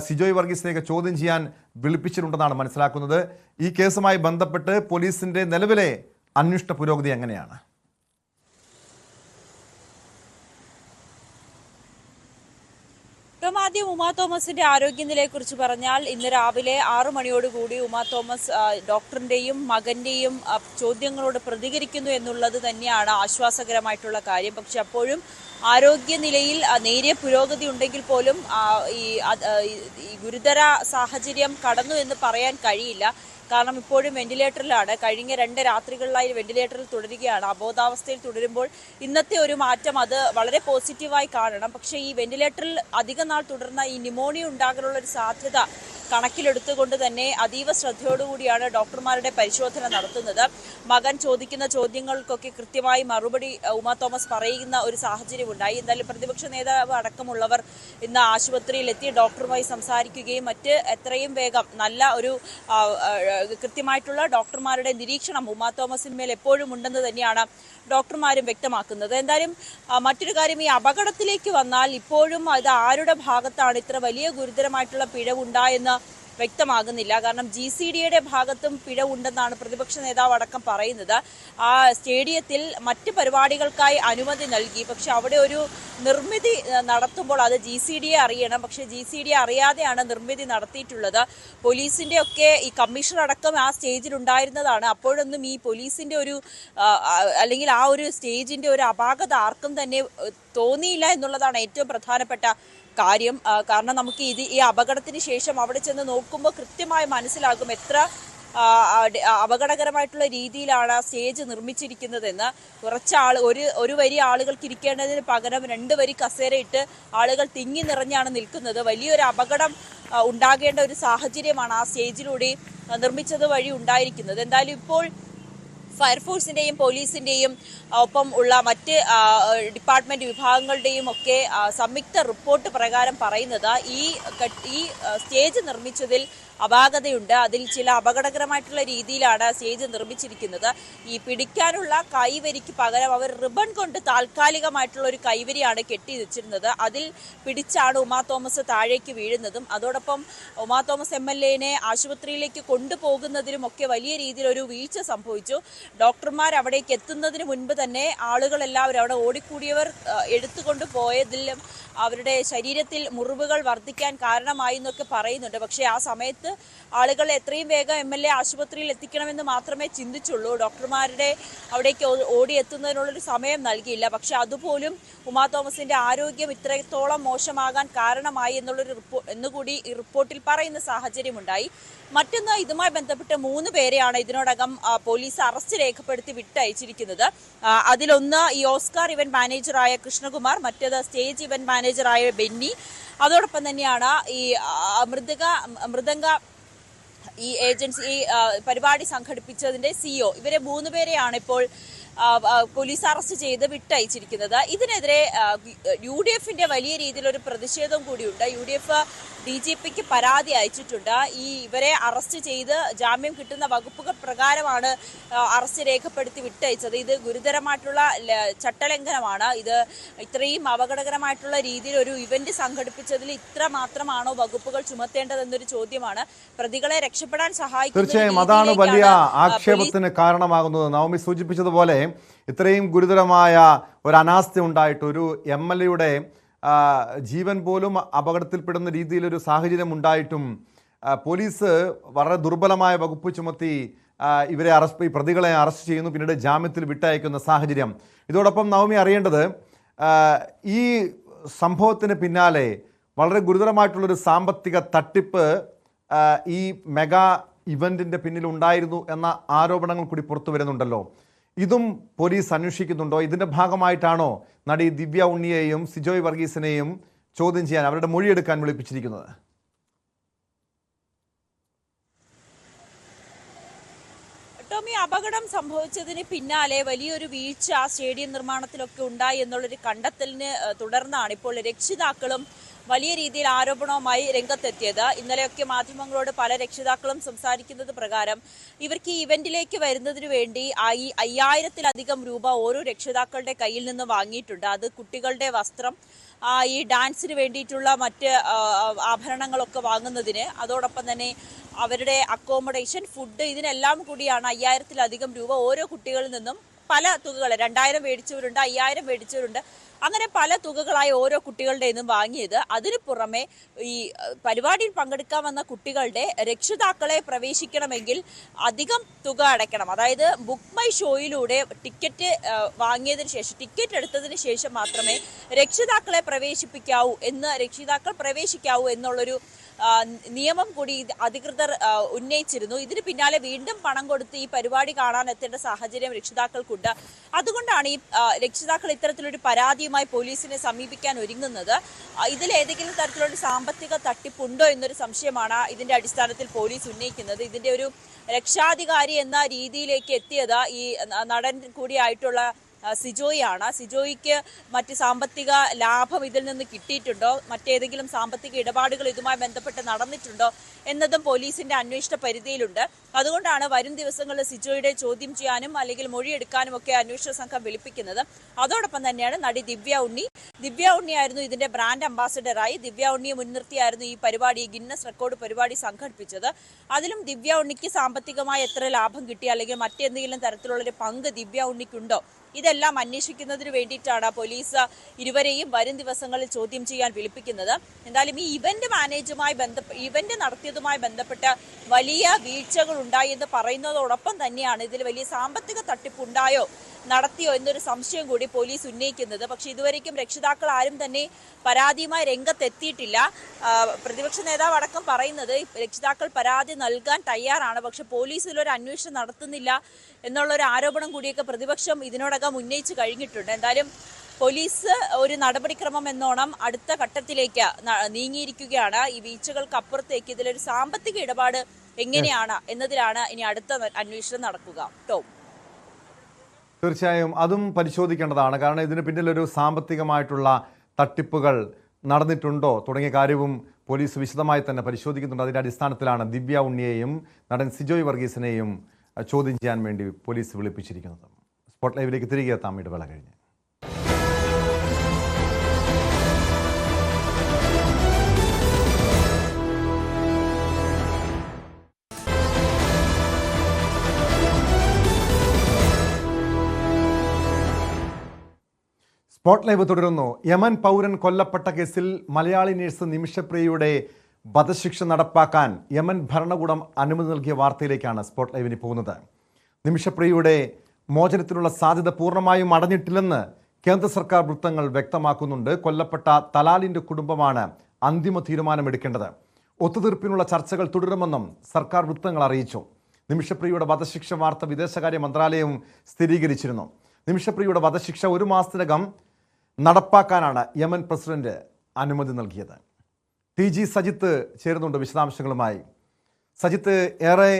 [SPEAKER 1] സിജോയ് വർഗീസിനെയൊക്കെ ചോദ്യം ചെയ്യാൻ വിളിപ്പിച്ചിട്ടുണ്ടെന്നാണ് മനസ്സിലാക്കുന്നത്. ഈ കേസുമായി ബന്ധപ്പെട്ട് പോലീസിൻ്റെ നിലവിലെ അന്വേഷണ പുരോഗതി എങ്ങനെയാണ്?
[SPEAKER 7] ആദ്യം ഉമാ തോമസിന്റെ ആരോഗ്യനിലയെക്കുറിച്ച് പറഞ്ഞാൽ ഇന്ന് രാവിലെ 6 മണിയോടുകൂടി ഉമാ തോമസ് ഡോക്ടറിന്റെയും മകന്റെയും ചോദ്യങ്ങളോട് പ്രതികരിക്കുന്നു എന്നുള്ളത് തന്നെയാണ് ആശ്വാസകരമായിട്ടുള്ള കാര്യം. പക്ഷെ അപ്പോഴും ആരോഗ്യനിലയിൽ നേരിയ പുരോഗതി ഉണ്ടെങ്കിൽ പോലും ഈ ഗുരുതര സാഹചര്യം കടന്നു എന്ന് പറയാൻ കഴിയില്ല. കാരണം ഇപ്പോഴും വെന്റിലേറ്ററിലാണ്. കഴിഞ്ഞ 2 രാത്രികളിലായി വെന്റിലേറ്ററിൽ തുടരുകയാണ്. അബോധാവസ്ഥയിൽ തുടരുമ്പോൾ ഇന്നത്തെ ഒരു മാറ്റം അത് വളരെ പോസിറ്റീവായി കാണണം. പക്ഷേ ഈ വെന്റിലേറ്ററിൽ അധിക നാൾ തുടർന്ന ഈ ന്യൂമോണിയ ഉണ്ടാകാനുള്ള ഒരു സാധ്യത കണക്കിലെടുത്തുകൊണ്ട് തന്നെ അതീവ ശ്രദ്ധയോടുകൂടിയാണ് ഡോക്ടർമാരുടെ പരിശോധന നടത്തുന്നത്. മകൻ ചോദിക്കുന്ന ചോദ്യങ്ങൾക്കൊക്കെ കൃത്യമായി മറുപടി ഉമാ തോമസ് പറയുന്ന ഒരു സാഹചര്യം ഉണ്ടായി. എന്തായാലും പ്രതിപക്ഷ നേതാവ് അടക്കമുള്ളവർ ഇന്ന് ആശുപത്രിയിൽ എത്തി ഡോക്ടറുമായി സംസാരിക്കുകയും മറ്റ് എത്രയും വേഗം നല്ല ഒരു കൃത്യമായിട്ടുള്ള ഡോക്ടർമാരുടെ നിരീക്ഷണം ഉമാ തോമസിന്മേൽ എപ്പോഴും ഉണ്ടെന്ന് തന്നെയാണ് ഡോക്ടർമാരും വ്യക്തമാക്കുന്നത്. എന്തായാലും മറ്റൊരു കാര്യം, ഈ അപകടത്തിലേക്ക് വന്നാൽ ഇപ്പോഴും ഇത് ആരുടെ ഭാഗത്താണ് ഇത്ര വലിയ ഗുരുതരമായിട്ടുള്ള പിഴവുണ്ടായെന്ന് വ്യക്തമാകുന്നില്ല. കാരണം GCDയുടെ ഭാഗത്തും പിഴവുണ്ടെന്നാണ് പ്രതിപക്ഷ നേതാവ് അടക്കം പറയുന്നത്. ആ സ്റ്റേഡിയത്തിൽ മറ്റ് പരിപാടികൾക്കായി അനുമതി നൽകി, പക്ഷെ അവിടെ ഒരു നിർമ്മിതി നടത്തുമ്പോൾ അത് GCDയെ അറിയണം. പക്ഷെ GCDയെ അറിയാതെയാണ് നിർമ്മിതി നടത്തിയിട്ടുള്ളത്. പോലീസിന്റെ ഒക്കെ ഈ കമ്മീഷണർ അടക്കം ആ സ്റ്റേജിൽ ഉണ്ടായിരുന്നതാണ്. അപ്പോഴൊന്നും ഈ പോലീസിന്റെ ഒരു അല്ലെങ്കിൽ ആ ഒരു സ്റ്റേജിന്റെ ഒരു അപാകത ആർക്കും തന്നെ തോന്നിയില്ല എന്നുള്ളതാണ് ഏറ്റവും പ്രധാനപ്പെട്ട കാര്യം. കാരണം നമുക്ക് ഈ അപകടത്തിന് ശേഷം അവിടെ ചെന്ന് നോക്കുമ്പോൾ കൃത്യമായി മനസ്സിലാകും എത്ര അപകടകരമായിട്ടുള്ള രീതിയിലാണ് സ്റ്റേജ് നിർമ്മിച്ചിരിക്കുന്നതെന്ന്. ഒരു വരി ആളുകൾക്ക് ഇരിക്കേണ്ടതിന് പകരം 2 വരി കസേരയിട്ട് ആളുകൾ തിങ്ങി നിറഞ്ഞാണ് നിൽക്കുന്നത്. വലിയൊരു അപകടം ഉണ്ടാകേണ്ട ഒരു സാഹചര്യമാണ് ആ സ്റ്റേജിലൂടെ നിർമ്മിച്ചത് വഴി ഉണ്ടായിരിക്കുന്നത്. എന്തായാലും ഇപ്പോൾ ഫയർഫോഴ്സിന്റെയും പോലീസിന്റെയും ഒപ്പം ഉള്ള മറ്റ് ഡിപ്പാർട്ട്മെന്റ് വിഭാഗങ്ങളുടെയും ഒക്കെ സംയുക്ത റിപ്പോർട്ട് പ്രകാരം പറയുന്നത് ഈ സ്റ്റേജ് നിർമ്മിച്ചതിൽ അപാകതയുണ്ട്. അതിൽ ചില അപകടകരമായിട്ടുള്ള രീതിയിലാണ് സ്റ്റേജ് നിർമ്മിച്ചിരിക്കുന്നത്. ഈ പിടിക്കാനുള്ള കൈവരിക്ക് പകരം അവർ റിബൺ കൊണ്ട് താൽക്കാലികമായിട്ടുള്ള ഒരു കൈവരിയാണ് കെട്ടി വെച്ചിരുന്നത്. അതിൽ പിടിച്ചാണ് ഉമാ തോമസ് താഴേക്ക് വീഴുന്നതും അതോടൊപ്പം ഉമാ തോമസ് MLAനെ ആശുപത്രിയിലേക്ക് കൊണ്ടുപോകുന്നതിനും ഒക്കെ വലിയ രീതിയിൽ ഒരു വീഴ്ച സംഭവിച്ചു. ഡോക്ടർമാർ അവിടേക്ക് എത്തുന്നതിന് മുൻപ് തന്നെ ആളുകളെല്ലാവരും അവിടെ ഓടിക്കൂടിയവർ എടുത്തുകൊണ്ട് പോയതിലും അവരുടെ ശരീരത്തിൽ മുറിവുകൾ വർദ്ധിക്കാൻ കാരണമായി എന്നൊക്കെ പറയുന്നുണ്ട്. പക്ഷേ ആ സമയത്ത് ആളുകൾ എത്രയും വേഗം MLA ആശുപത്രിയിൽ എത്തിക്കണമെന്ന് മാത്രമേ ചിന്തിച്ചുള്ളൂ. ഡോക്ടർമാരുടെ അവിടേക്ക് ഓടിയെത്തുന്നതിനുള്ളൊരു സമയം നൽകിയില്ല. പക്ഷെ അതുപോലും ഉമാ തോമസിന്റെ ആരോഗ്യം ഇത്രത്തോളം മോശമാകാൻ കാരണമായി എന്നുകൂടി ഈ റിപ്പോർട്ടിൽ പറയുന്ന സാഹചര്യമുണ്ടായി. മറ്റൊന്ന്, ഇതുമായി ബന്ധപ്പെട്ട് 3 പേരെയാണ് ഇതിനോടകം പോലീസ് അറസ്റ്റ് രേഖപ്പെടുത്തി വിട്ടയച്ചിരിക്കുന്നത്. അതിലൊന്ന് ഈ ഓസ്കാർ ഇവന്റ് മാനേജറായ കൃഷ്ണകുമാർ, മറ്റേത് സ്റ്റേജ് ഇവന്റ് മാനേജറായ ബെന്നി, അതോടൊപ്പം തന്നെയാണ് ഈ മൃദംഗ ഈ ഏജൻസി ഈ പരിപാടി സംഘടിപ്പിച്ചതിന്റെ CEO. ഇവരെ 3 പേരെയാണ് ഇപ്പോൾ പോലീസ് അറസ്റ്റ് ചെയ്ത് വിട്ടയച്ചിരിക്കുന്നത്. ഇതിനെതിരെ UDFന്റെ വലിയ രീതിയിലൊരു പ്രതിഷേധം കൂടിയുണ്ട്. UDF DGPക്ക് പരാതി അയച്ചിട്ടുണ്ട്. ഇവരെ അറസ്റ്റ് ചെയ്ത് ജാമ്യം കിട്ടുന്ന വകുപ്പുകൾ പ്രകാരമാണ് അറസ്റ്റ് രേഖപ്പെടുത്തി വിട്ടയച്ചത്. ഇത് ഗുരുതരമായിട്ടുള്ള ചട്ടലംഘനമാണ്. ഇത് ഇത്രയും അപകടകരമായിട്ടുള്ള രീതിയിൽ ഒരു ഇവന്റ് സംഘടിപ്പിച്ചതിൽ ഇത്ര മാത്രമാണോ വകുപ്പുകൾ ചുമത്തേണ്ടതെന്നൊരു ചോദ്യമാണ്. പ്രതികളെ രക്ഷപ്പെടാൻ സഹായിക്കും.
[SPEAKER 1] തീർച്ചയായും അതാണ് വലിയ ആക്ഷേപത്തിന് കാരണമാകുന്നത്. നവമി സൂചിപ്പിച്ചതുപോലെ ഇത്രയും ഗുരുതരമായ ഒരു അനാസ്ഥ ഉണ്ടായിട്ട് ഒരു MLAയുടെ ജീവൻ പോലും അപകടത്തിൽപ്പെടുന്ന രീതിയിലൊരു സാഹചര്യം ഉണ്ടായിട്ടും പോലീസ് വളരെ ദുർബലമായ വകുപ്പ് ചുമത്തി ഈ പ്രതികളെ അറസ്റ്റ് ചെയ്യുന്നു, പിന്നീട് ജാമ്യത്തിൽ വിട്ടയക്കുന്ന സാഹചര്യം. ഇതോടൊപ്പം നവമി അറിയേണ്ടത്, ഈ സംഭവത്തിന് പിന്നാലെ വളരെ ഗുരുതരമായിട്ടുള്ളൊരു സാമ്പത്തിക തട്ടിപ്പ് ഈ മെഗാ ഇവന്റിന്റെ പിന്നിലുണ്ടായിരുന്നു എന്ന ആരോപണങ്ങൾ കൂടി പുറത്തു വരുന്നുണ്ടല്ലോ. ഇതും പോലീസ് അന്വേഷിക്കുന്നുണ്ടോ? ഇതിന്റെ ഭാഗമായിട്ടാണോ നടി ദിവ്യ ഉണ്ണിയെയും സിജോയ് വർഗീസിനെയും ചോദ്യം ചെയ്യാൻ, അവരുടെ മൊഴിയെടുക്കാൻ വിളിപ്പിച്ചിരിക്കുന്നത്?
[SPEAKER 7] ടോമി, അപകടം സംഭവിച്ചതിന് പിന്നാലെ വലിയൊരു വീഴ്ച സ്റ്റേഡിയം നിർമ്മാണത്തിലൊക്കെ ഉണ്ടായി എന്നുള്ളൊരു കണ്ടെത്തലിന് തുടർന്നാണ് ഇപ്പോൾ രക്ഷിതാക്കളും വലിയ രീതിയിൽ ആരോപണവുമായി രംഗത്തെത്തിയത്. ഇന്നലെയൊക്കെ മാധ്യമങ്ങളോട് പല രക്ഷിതാക്കളും സംസാരിക്കുന്നത് പ്രകാരം ഇവർക്ക് ഈ ഇവന്റിലേക്ക് വരുന്നതിന് വേണ്ടി 5000-ലധികം രൂപ ഓരോ രക്ഷിതാക്കളുടെ കയ്യിൽ നിന്ന് വാങ്ങിയിട്ടുണ്ട്. അത് കുട്ടികളുടെ വസ്ത്രം, ഈ ഡാൻസിന് വേണ്ടിയിട്ടുള്ള മറ്റ് ആഭരണങ്ങളൊക്കെ വാങ്ങുന്നതിന്, അതോടൊപ്പം തന്നെ അവരുടെ അക്കോമഡേഷൻ, ഫുഡ്, ഇതിനെല്ലാം കൂടിയാണ് 5000-ലധികം രൂപ ഓരോ കുട്ടികളിൽ നിന്നും പല തുകകൾ, 2000 മേടിച്ചവരുണ്ട്, 5000 മേടിച്ചവരുണ്ട്, അങ്ങനെ പല തുകകളായി ഓരോ കുട്ടികളുടെ നിന്നും വാങ്ങിയത്. അതിനു പുറമെ ഈ പരിപാടിയിൽ പങ്കെടുക്കാൻ വന്ന കുട്ടികളുടെ രക്ഷിതാക്കളെ പ്രവേശിക്കണമെങ്കിൽ അധികം തുക അടയ്ക്കണം. അതായത് ബുക്ക് മൈ ഷോയിലൂടെ ടിക്കറ്റ് വാങ്ങിയതിനു ശേഷം, ടിക്കറ്റ് എടുത്തതിന് ശേഷം മാത്രമേ രക്ഷിതാക്കളെ രക്ഷിതാക്കൾ പ്രവേശിക്കാവൂ എന്നുള്ളൊരു നിയമം കൂടി അധികൃതർ ഉന്നയിച്ചിരുന്നു. ഇതിന് പിന്നാലെ വീണ്ടും പണം കൊടുത്ത് ഈ പരിപാടി കാണാൻ എത്തേണ്ട സാഹചര്യം രക്ഷിതാക്കൾക്കുണ്ട്. അതുകൊണ്ടാണ് ഈ രക്ഷിതാക്കൾ ഇത്തരത്തിലൊരു പരാതിയുമായി പോലീസിനെ സമീപിക്കാൻ ഒരുങ്ങുന്നത്. ഇതിലേതെങ്കിലും തരത്തിലുള്ള സാമ്പത്തിക തട്ടിപ്പുണ്ടോ എന്നൊരു സംശയമാണ് ഇതിന്റെ അടിസ്ഥാനത്തിൽ പോലീസ് ഉന്നയിക്കുന്നത്. ഇതിന്റെ ഒരു രക്ഷാധികാരി എന്ന രീതിയിലേക്ക് എത്തിയത് ഈ നടൻ കൂടിയായിട്ടുള്ള സിജോയാണ്. സിജോയ്ക്ക് മറ്റ് സാമ്പത്തിക ലാഭം ഇതിൽ നിന്ന് കിട്ടിയിട്ടുണ്ടോ, മറ്റേതെങ്കിലും സാമ്പത്തിക ഇടപാടുകൾ ഇതുമായി ബന്ധപ്പെട്ട് നടന്നിട്ടുണ്ടോ എന്നതും പോലീസിന്റെ അന്വേഷണ പരിധിയിലുണ്ട്. അതുകൊണ്ടാണ് വരും ദിവസങ്ങളിൽ സിജോയുടെ ചോദ്യം ചെയ്യാനും അല്ലെങ്കിൽ മൊഴിയെടുക്കാനും ഒക്കെ അന്വേഷണ സംഘം വിളിപ്പിക്കുന്നത്. അതോടൊപ്പം തന്നെയാണ് നടി ദിവ്യ ഉണ്ണിയായിരുന്നു ഇതിന്റെ ബ്രാൻഡ് അംബാസഡറായി. ദിവ്യ ഉണ്ണിയെ മുൻനിർത്തിയായിരുന്നു ഈ പരിപാടി, ഗിന്നസ് റെക്കോർഡ് പരിപാടി സംഘടിപ്പിച്ചത്. അതിലും ദിവ്യ ഉണ്ണിക്ക് സാമ്പത്തികമായി എത്ര ലാഭം കിട്ടി, അല്ലെങ്കിൽ മറ്റെന്തെങ്കിലും തരത്തിലുള്ളൊരു പങ്ക് ദിവ്യ ഉണ്ണിക്കുണ്ടോ, ഇതെല്ലാം അന്വേഷിക്കുന്നതിന് വേണ്ടിയിട്ടാണ് പോലീസ് ഇരുവരെയും വരും ദിവസങ്ങളിൽ ചോദ്യം ചെയ്യാൻ വിളിപ്പിക്കുന്നത്. എന്തായാലും ഈ ഇവന്റ് നടത്തിയതുമായി ബന്ധപ്പെട്ട് വലിയ വീഴ്ചകൾ ഉണ്ടായി എന്ന് പറയുന്നതോടൊപ്പം തന്നെയാണ് ഇതിൽ വലിയ സാമ്പത്തിക തട്ടിപ്പുണ്ടായോ, നടത്തിയോ എന്നൊരു സംശയം കൂടി പോലീസ് ഉന്നയിക്കുന്നത്. പക്ഷെ ഇതുവരേക്കും രക്ഷിതാക്കൾ ആരും തന്നെ പരാതിയുമായി രംഗത്തെത്തിയിട്ടില്ല. പ്രതിപക്ഷ നേതാവ് അടക്കം പറയുന്നത് രക്ഷിതാക്കൾ പരാതി നൽകാൻ തയ്യാറാണ്, പക്ഷെ പോലീസ് ഇതിലൊരു അന്വേഷണം നടത്തുന്നില്ല എന്നുള്ളൊരു ആരോപണം കൂടിയൊക്കെ പ്രതിപക്ഷം ഇതിനോടകം ഉന്നയിച്ചു കഴിഞ്ഞിട്ടുണ്ട്. എന്തായാലും പോലീസ് ഒരു നടപടിക്രമം എന്നോണം അടുത്ത ഘട്ടത്തിലേക്ക് നീങ്ങിയിരിക്കുകയാണ്. ഈ വീഴ്ചകൾക്ക് അപ്പുറത്തേക്ക് ഇതിലൊരു സാമ്പത്തിക ഇടപാട് എങ്ങനെയാണ് എന്നതിലാണ് ഇനി അടുത്ത അന്വേഷണം നടക്കുക. ടോം,
[SPEAKER 1] തീർച്ചയായും അതും പരിശോധിക്കേണ്ടതാണ്. കാരണം ഇതിന് പിന്നിലൊരു സാമ്പത്തികമായിട്ടുള്ള തട്ടിപ്പുകൾ നടന്നിട്ടുണ്ടോ തുടങ്ങിയ കാര്യവും പോലീസ് വിശദമായി തന്നെ പരിശോധിക്കുന്നുണ്ട്. അതിൻ്റെ അടിസ്ഥാനത്തിലാണ് ദിവ്യ ഉണ്ണിയെയും നടൻ സിജോയ് വർഗീസിനെയും ചോദ്യം ചെയ്യാൻ വേണ്ടി പോലീസ് വിളിപ്പിച്ചിരിക്കുന്നത്. സ്പോട്ട് ലൈവിലേക്ക് തിരികെ എത്താം ഇടവേള കഴിഞ്ഞ്. സ്പോട്ട് ലൈവ് തുടരുന്നു. യമൻ പൗരൻ കൊല്ലപ്പെട്ട കേസിൽ മലയാളി നഴ്സ് നിമിഷപ്രിയയുടെ വധശിക്ഷ നടപ്പാക്കാൻ യമൻ ഭരണകൂടം അനുമതി നൽകിയ വാർത്തയിലേക്കാണ് സ്പോട്ട് ലൈവിന് പോകുന്നത്. നിമിഷപ്രിയയുടെ മോചനത്തിനുള്ള സാധ്യത പൂർണ്ണമായും അടഞ്ഞിട്ടില്ലെന്ന് കേന്ദ്ര സർക്കാർ വൃത്തങ്ങൾ വ്യക്തമാക്കുന്നുണ്ട്. കൊല്ലപ്പെട്ട തലാലിൻ്റെ കുടുംബമാണ് അന്തിമ തീരുമാനമെടുക്കേണ്ടത്. ഒത്തുതീർപ്പിനുള്ള ചർച്ചകൾ തുടരുമെന്നും സർക്കാർ വൃത്തങ്ങൾ അറിയിച്ചു. നിമിഷപ്രിയയുടെ വധശിക്ഷ വാർത്ത വിദേശകാര്യ മന്ത്രാലയവും സ്ഥിരീകരിച്ചിരുന്നു. നിമിഷപ്രിയയുടെ വധശിക്ഷ 1 മാസത്തിനകം നടപ്പാക്കാനാണ് യമൻ പ്രസിഡന്റ് അനുമതി നൽകിയത്. TG സജിത്ത് ചേരുന്നുണ്ട് വിശദാംശങ്ങളുമായി. സജിത്ത്, ഏറെ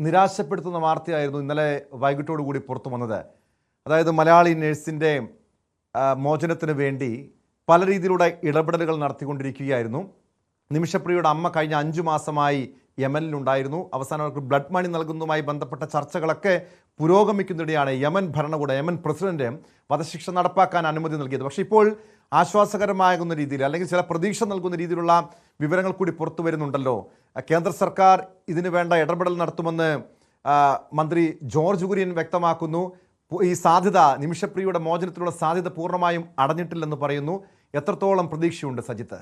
[SPEAKER 1] നിരാശപ്പെടുത്തുന്ന വാർത്തയായിരുന്നു ഇന്നലെ വൈകിട്ടോടുകൂടി പുറത്തു വന്നത്. അതായത് മലയാളി നഴ്സിൻ്റെ മോചനത്തിന് വേണ്ടി പല രീതിയിലൂടെ ഇടപെടലുകൾ നടത്തിക്കൊണ്ടിരിക്കുകയായിരുന്നു. നിമിഷപ്രിയയുടെ അമ്മ കഴിഞ്ഞ 5 മാസമായി യമനിലുണ്ടായിരുന്നു. അവസാനം അവർക്ക് ബ്ലഡ് മണി നൽകുന്നതുമായി ബന്ധപ്പെട്ട ചർച്ചകളൊക്കെ പുരോഗമിക്കുന്നതിടെയാണ് യമൻ ഭരണകൂടം, യമൻ പ്രസിഡന്റ് വധശിക്ഷ നടപ്പാക്കാൻ അനുമതി നൽകിയത്. പക്ഷേ ഇപ്പോൾ ആശ്വാസകരമാകുന്ന രീതിയിൽ, അല്ലെങ്കിൽ ചില പ്രതീക്ഷ നൽകുന്ന രീതിയിലുള്ള വിവരങ്ങൾ കൂടി പുറത്തു വരുന്നുണ്ടല്ലോ. കേന്ദ്ര സർക്കാർ ഇതിനു വേണ്ട ഇടപെടൽ നടത്തുമെന്ന് മന്ത്രി ജോർജ് കുര്യൻ വ്യക്തമാക്കുന്നു. ഈ സാധ്യത, നിമിഷപ്രിയയുടെ മോചനത്തിലുള്ള സാധ്യത പൂർണ്ണമായും അടഞ്ഞിട്ടില്ലെന്ന് പറയുന്നു. എത്രത്തോളം പ്രതീക്ഷയുണ്ട് സജിത്ത്?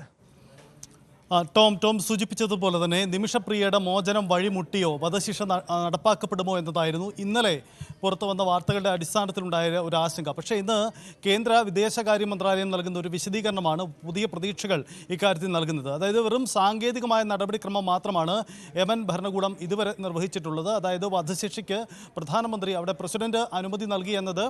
[SPEAKER 8] ടോം സൂചിപ്പിച്ചതുപോലെ തന്നെ നിമിഷപ്രിയയുടെ മോചനം വഴിമുട്ടിയോ വധശിക്ഷ നടപ്പാക്കപ്പെടുമോ എന്നതായിരുന്നു ഇന്നലെ പുറത്തു വന്ന വാർത്തകളുടെ അടിസ്ഥാനത്തിലുണ്ടായ ഒരു ആശങ്ക. പക്ഷേ ഇന്ന് കേന്ദ്ര വിദേശകാര്യ മന്ത്രാലയം നൽകുന്ന ഒരു വിശദീകരണമാണ് പുതിയ പ്രതീക്ഷകൾ ഇക്കാര്യത്തിൽ നൽകുന്നത്. അതായത് വെറും സാങ്കേതികമായ നടപടിക്രമം മാത്രമാണ് യമൻ ഭരണകൂടം ഇതുവരെ നിർവഹിച്ചിട്ടുള്ളത്. അതായത് വധശിക്ഷയ്ക്ക് പ്രധാനമന്ത്രി അവിടെ പ്രസിഡന്റ് അനുമതി നൽകി എന്നത്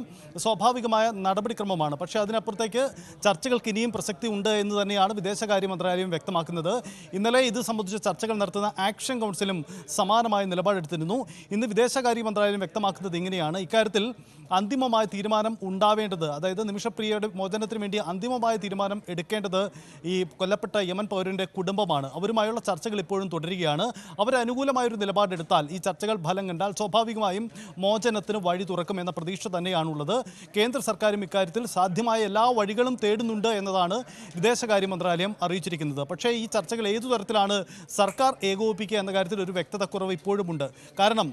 [SPEAKER 8] സ്വാഭാവികമായ നടപടിക്രമമാണ്. പക്ഷേ അതിനപ്പുറത്തേക്ക് ചർച്ചകൾക്ക് ഇനിയും പ്രസക്തി ഉണ്ട് എന്ന് തന്നെയാണ് വിദേശകാര്യ മന്ത്രാലയം വ്യക്തമാക്കുന്നത്. ഇന്നലെ ഇത് സംബന്ധിച്ച ചർച്ചകൾ നടത്തുന്ന ആക്ഷൻ കൗൺസിലും സമാനമായ നിലപാടെടുത്തിരുന്നു. ഇന്ന് വിദേശകാര്യ മന്ത്രാലയം വ്യക്തമാക്കുന്നത് ഇങ്ങനെയാണ്: ഇക്കാര്യത്തിൽ അന്തിമമായ തീരുമാനം ഉണ്ടാവേണ്ടത്, അതായത് നിമിഷപ്രിയയുടെ മോചനത്തിന് വേണ്ടി അന്തിമമായ തീരുമാനം എടുക്കേണ്ടത് ഈ കൊല്ലപ്പെട്ട യമൻ പൗരൻ്റെ കുടുംബമാണ്. അവരുമായുള്ള ചർച്ചകൾ ഇപ്പോഴും തുടരുകയാണ്. അവരനുകൂലമായൊരു നിലപാടെടുത്താൽ, ഈ ചർച്ചകൾ ഫലം കണ്ടാൽ സ്വാഭാവികമായും മോചനത്തിന് വഴി തുറക്കുമെന്ന പ്രതീക്ഷ തന്നെയാണുള്ളത്. കേന്ദ്ര സർക്കാരും ഇക്കാര്യത്തിൽ സാധ്യമായ എല്ലാ വഴികളും തേടുന്നുണ്ട് എന്നതാണ് വിദേശകാര്യ മന്ത്രാലയം അറിയിച്ചിരിക്കുന്നത്. പക്ഷേ ഈ ചർച്ചകൾ ഏതു തരത്തിലാണ് സർക്കാർ ഏകോപിപ്പിക്കുക എന്ന കാര്യത്തിൽ ഒരു വ്യക്തതക്കുറവ് ഇപ്പോഴുമുണ്ട്. കാരണം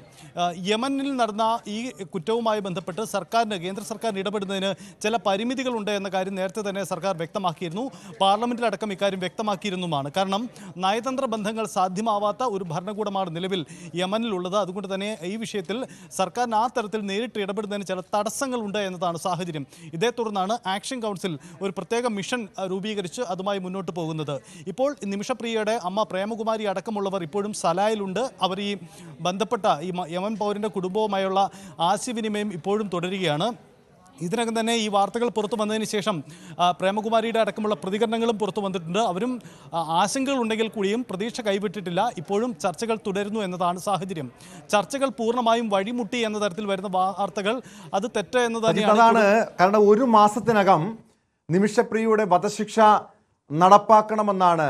[SPEAKER 8] യമനിൽ നടന്ന ഈ കുറ്റവുമായി ബന്ധപ്പെട്ട് കേന്ദ്ര സർക്കാരിന് ഇടപെടുന്നതിന് ചില പരിമിതികളുണ്ട് എന്ന കാര്യം നേരത്തെ തന്നെ സർക്കാർ വ്യക്തമാക്കിയിരുന്നു. പാർലമെന്റിലടക്കം ഇക്കാര്യം വ്യക്തമാക്കിയിരുന്നുമാണ്. കാരണം നയതന്ത്ര ബന്ധങ്ങൾ സാധ്യമാവാത്ത ഒരു ഭരണകൂടമാണ് നിലവിൽ യമനിലുള്ളത്. അതുകൊണ്ട് തന്നെ ഈ വിഷയത്തിൽ സർക്കാരിന് ആ തരത്തിൽ നേരിട്ട് ഇടപെടുന്നതിന് ചില തടസ്സങ്ങളുണ്ട് എന്നതാണ് സാഹചര്യം. ഇതേ തുടർന്നാണ് ആക്ഷൻ കൗൺസിൽ ഒരു പ്രത്യേക മിഷൻ രൂപീകരിച്ച് അതുമായി മുന്നോട്ട് പോകുന്നത്. ഇപ്പോൾ നിമിഷപ്രിയയുടെ അമ്മ പ്രേമകുമാരി അടക്കമുള്ളവർ ഇപ്പോഴും സലായിലുണ്ട്. അവർ ഈ ബന്ധപ്പെട്ട ഈ യമൻ പൗരൻ്റെ കുടുംബവുമായുള്ള ആശയവിനിമയം ഇപ്പോഴും തുടരുകയാണ്. ഇതിനകം തന്നെ ഈ വാർത്തകൾ പുറത്തു വന്നതിന് ശേഷം പ്രേമകുമാരിയുടെ അടക്കമുള്ള പ്രതികരണങ്ങളും പുറത്തു വന്നിട്ടുണ്ട്. അവരും ആശങ്കകളുണ്ടെങ്കിൽ കൂടിയും പ്രതീക്ഷ കൈവിട്ടിട്ടില്ല. ഇപ്പോഴും ചർച്ചകൾ തുടരുന്നു എന്നതാണ് സാഹചര്യം. ചർച്ചകൾ പൂർണ്ണമായും വഴിമുട്ടി എന്ന തരത്തിൽ വരുന്ന വാർത്തകൾ അത് തെറ്റ് എന്ന് തന്നെയാണ്.
[SPEAKER 1] കാരണം ഒരു മാസത്തിനകം നിമിഷപ്രിയയുടെ വധശിക്ഷ നടപ്പാക്കണമെന്നാണ്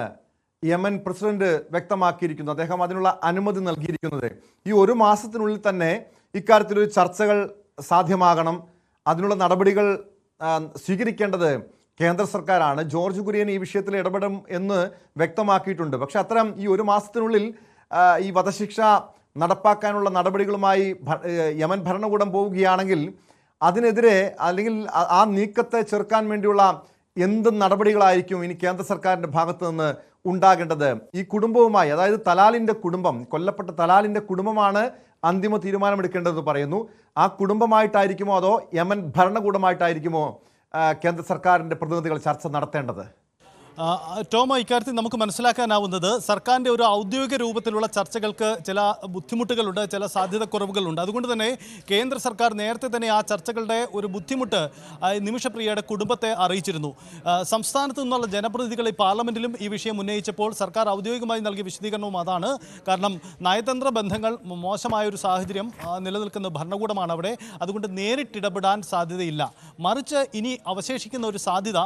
[SPEAKER 1] യമൻ പ്രസിഡന്റ് വ്യക്തമാക്കിയിരിക്കുന്നത്. അദ്ദേഹം അതിനുള്ള അനുമതി നൽകിയിരിക്കുന്നത്. ഈ ഒരു മാസത്തിനുള്ളിൽ തന്നെ ഇക്കാര്യത്തിലൊരു ചർച്ചകൾ സാധ്യമാകണം. അതിനുള്ള നടപടികൾ സ്വീകരിക്കേണ്ടത് കേന്ദ്ര സർക്കാരാണ്. ജോർജ് കുര്യൻ ഈ വിഷയത്തിൽ ഇടപെടും എന്ന് വ്യക്തമാക്കിയിട്ടുണ്ട്. പക്ഷെ അത്തരം ഈ ഒരു മാസത്തിനുള്ളിൽ ഈ വധശിക്ഷ നടപ്പാക്കാനുള്ള നടപടികളുമായി യമൻ ഭരണകൂടം പോവുകയാണെങ്കിൽ അതിനെതിരെ അല്ലെങ്കിൽ ആ നീക്കത്തെ ചെറുക്കാൻ വേണ്ടിയുള്ള എന്ത് നടപടികളായിരിക്കും ഇനി കേന്ദ്ര സർക്കാരിൻ്റെ ഭാഗത്തു നിന്ന് ഉണ്ടാകേണ്ടത്? ഈ കുടുംബവുമായി, അതായത് തലാലിൻ്റെ കുടുംബം, കൊല്ലപ്പെട്ട തലാലിൻ്റെ കുടുംബമാണ് അന്തിമ തീരുമാനമെടുക്കേണ്ടതെന്ന് പറയുന്നു. ആ കുടുംബമായിട്ടായിരിക്കുമോ അതോ യമൻ ഭരണകൂടമായിട്ടായിരിക്കുമോ കേന്ദ്ര സർക്കാരിൻ്റെ പ്രതിനിധികൾ ചർച്ച നടത്തേണ്ടത്?
[SPEAKER 8] ടോമ, ഇക്കാര്യത്തിൽ നമുക്ക് മനസ്സിലാക്കാനാവുന്നത് സർക്കാരിൻ്റെ ഒരു ഔദ്യോഗിക രൂപത്തിലുള്ള ചർച്ചകൾക്ക് ചില ബുദ്ധിമുട്ടുകളുണ്ട്, ചില സാധ്യതക്കുറവുകളുണ്ട്. അതുകൊണ്ട് തന്നെ കേന്ദ്ര സർക്കാർ നേരത്തെ തന്നെ ആ ചർച്ചകളുടെ ഒരു ബുദ്ധിമുട്ട് നിമിഷപ്രിയയുടെ കുടുംബത്തെ അറിയിച്ചിരുന്നു. സംസ്ഥാനത്തു നിന്നുള്ള ജനപ്രതിനിധികൾ ഈ പാർലമെന്റിലും ഈ വിഷയം ഉന്നയിച്ചപ്പോൾ സർക്കാർ ഔദ്യോഗികമായി നൽകിയ വിശദീകരണവും അതാണ്. കാരണം നയതന്ത്ര ബന്ധങ്ങൾ മോശമായൊരു സാഹചര്യം നിലനിൽക്കുന്ന ഭരണകൂടമാണ് അവിടെ. അതുകൊണ്ട് നേരിട്ടിടപെടാൻ സാധ്യതയില്ല. മറിച്ച് ഇനി അവശേഷിക്കുന്ന ഒരു സാധ്യത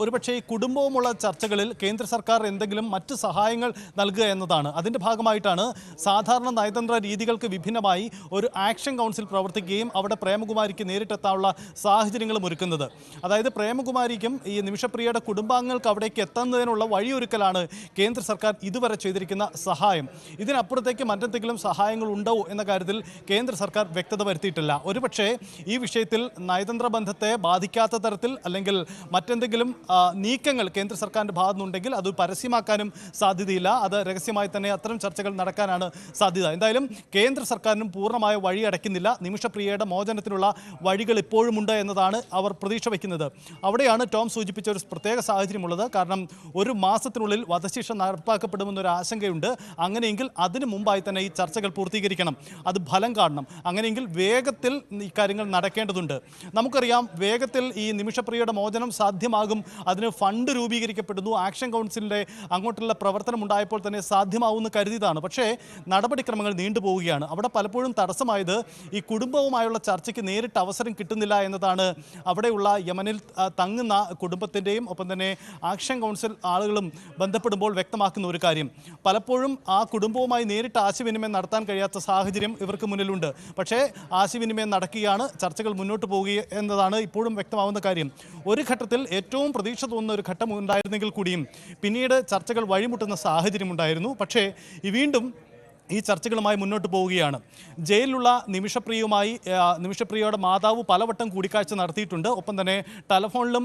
[SPEAKER 8] ഒരുപക്ഷേ ഈ കുടുംബവുമുള്ള ചർച്ചകളിൽ കേന്ദ്ര സർക്കാർ എന്തെങ്കിലും മറ്റ് സഹായങ്ങൾ നൽകുക എന്നതാണ്. അതിൻ്റെ ഭാഗമായിട്ടാണ് സാധാരണ നയതന്ത്ര രീതികൾക്ക് വിഭിന്നമായി ഒരു ആക്ഷൻ കൗൺസിൽ പ്രവർത്തിക്കുകയും അവിടെ പ്രേമകുമാരിക്ക് നേരിട്ടെത്താനുള്ള സാഹചര്യങ്ങളും ഒരുക്കുന്നത്. അതായത് പ്രേമകുമാരിക്കും ഈ നിമിഷപ്രിയയുടെ കുടുംബാംഗങ്ങൾക്ക് അവിടേക്ക് എത്തുന്നതിനുള്ള വഴിയൊരുക്കലാണ് കേന്ദ്ര സർക്കാർ ഇതുവരെ ചെയ്തിരിക്കുന്ന സഹായം. ഇതിനപ്പുറത്തേക്ക് മറ്റെന്തെങ്കിലും സഹായങ്ങൾ ഉണ്ടോ എന്ന കാര്യത്തിൽ കേന്ദ്ര സർക്കാർ വ്യക്തത വരുത്തിയിട്ടില്ല. ഒരുപക്ഷേ ഈ വിഷയത്തിൽ നയതന്ത്ര ബന്ധത്തെ ബാധിക്കാത്ത തരത്തിൽ അല്ലെങ്കിൽ മറ്റെന്തെങ്കിലും നീക്കങ്ങൾ കേന്ദ്ര സർക്കാരിൻ്റെ ഭാഗത്തുനിന്നുണ്ടെങ്കിൽ അത് പരസ്യമാക്കാനും സാധ്യതയില്ല. അത് രഹസ്യമായി തന്നെ അത്തരം ചർച്ചകൾ നടക്കാനാണ് സാധ്യത. എന്തായാലും കേന്ദ്ര സർക്കാരിനും പൂർണ്ണമായ വഴി അടയ്ക്കുന്നില്ല. നിമിഷപ്രിയയുടെ മോചനത്തിനുള്ള വഴികൾ ഇപ്പോഴുമുണ്ട് എന്നതാണ് അവർ പ്രതീക്ഷ വയ്ക്കുന്നത്. അവിടെയാണ് ടോം സൂചിപ്പിച്ച ഒരു പ്രത്യേക സാഹചര്യമുള്ളത്. കാരണം ഒരു മാസത്തിനുള്ളിൽ വധശിക്ഷ നടപ്പാക്കപ്പെടുമെന്നൊരു ആശങ്കയുണ്ട്. അങ്ങനെയെങ്കിൽ അതിനു മുമ്പായി തന്നെ ഈ ചർച്ചകൾ പൂർത്തീകരിക്കണം, അത് ഫലം കാണണം. അങ്ങനെയെങ്കിൽ വേഗത്തിൽ ഈ കാര്യങ്ങൾ നടക്കേണ്ടതുണ്ട്. നമുക്കറിയാം, വേഗത്തിൽ ഈ നിമിഷപ്രിയയുടെ മോചനം സാധ്യമാകും. അതിന് ഫണ്ട് രൂപീകരിക്കപ്പെടുന്നു. ആക്ഷൻ കൗൺസിലിൻ്റെ അങ്ങോട്ടുള്ള പ്രവർത്തനം ഉണ്ടായപ്പോൾ തന്നെ സാധ്യമാവുമെന്ന് കരുതിയതാണ്. പക്ഷേ നടപടിക്രമങ്ങൾ നീണ്ടുപോവുകയാണ്. അവിടെ പലപ്പോഴും തടസ്സമായത് ഈ കുടുംബവുമായുള്ള ചർച്ചയ്ക്ക് നേരിട്ട് അവസരം കിട്ടുന്നില്ല എന്നതാണ്. അവിടെയുള്ള യമനിൽ തങ്ങുന്ന കുടുംബത്തിൻ്റെയും ഒപ്പം തന്നെ ആക്ഷൻ കൗൺസിൽ ആളുകളും ബന്ധപ്പെടുമ്പോൾ വ്യക്തമാക്കുന്ന ഒരു കാര്യം, പലപ്പോഴും ആ കുടുംബവുമായി നേരിട്ട് ആശയവിനിമയം നടത്താൻ കഴിയാത്ത സാഹചര്യം ഇവർക്ക് മുന്നിലുണ്ട്. പക്ഷേ ആശയവിനിമയം നടക്കുകയാണ്, ചർച്ചകൾ മുന്നോട്ട് പോവുക എന്നതാണ് ഇപ്പോഴും വ്യക്തമാവുന്ന കാര്യം. ഒരു ഘട്ടത്തിൽ ഏറ്റവും പ്രതീക്ഷ തോന്നുന്ന ഒരു ഘട്ടം ഉണ്ടായിരുന്നെങ്കിൽ കൂടിയും പിന്നീട് ചർച്ചകൾ വഴിമുട്ടുന്ന സാഹചര്യമുണ്ടായിരുന്നു. പക്ഷേ വീണ്ടും ഈ ചർച്ചകളുമായി മുന്നോട്ട് പോവുകയാണ്. ജയിലിലുള്ള നിമിഷപ്രിയയുടെ മാതാവ് പലവട്ടം കൂടിക്കാഴ്ച നടത്തിയിട്ടുണ്ട്. ഒപ്പം തന്നെ ടെലഫോണിലും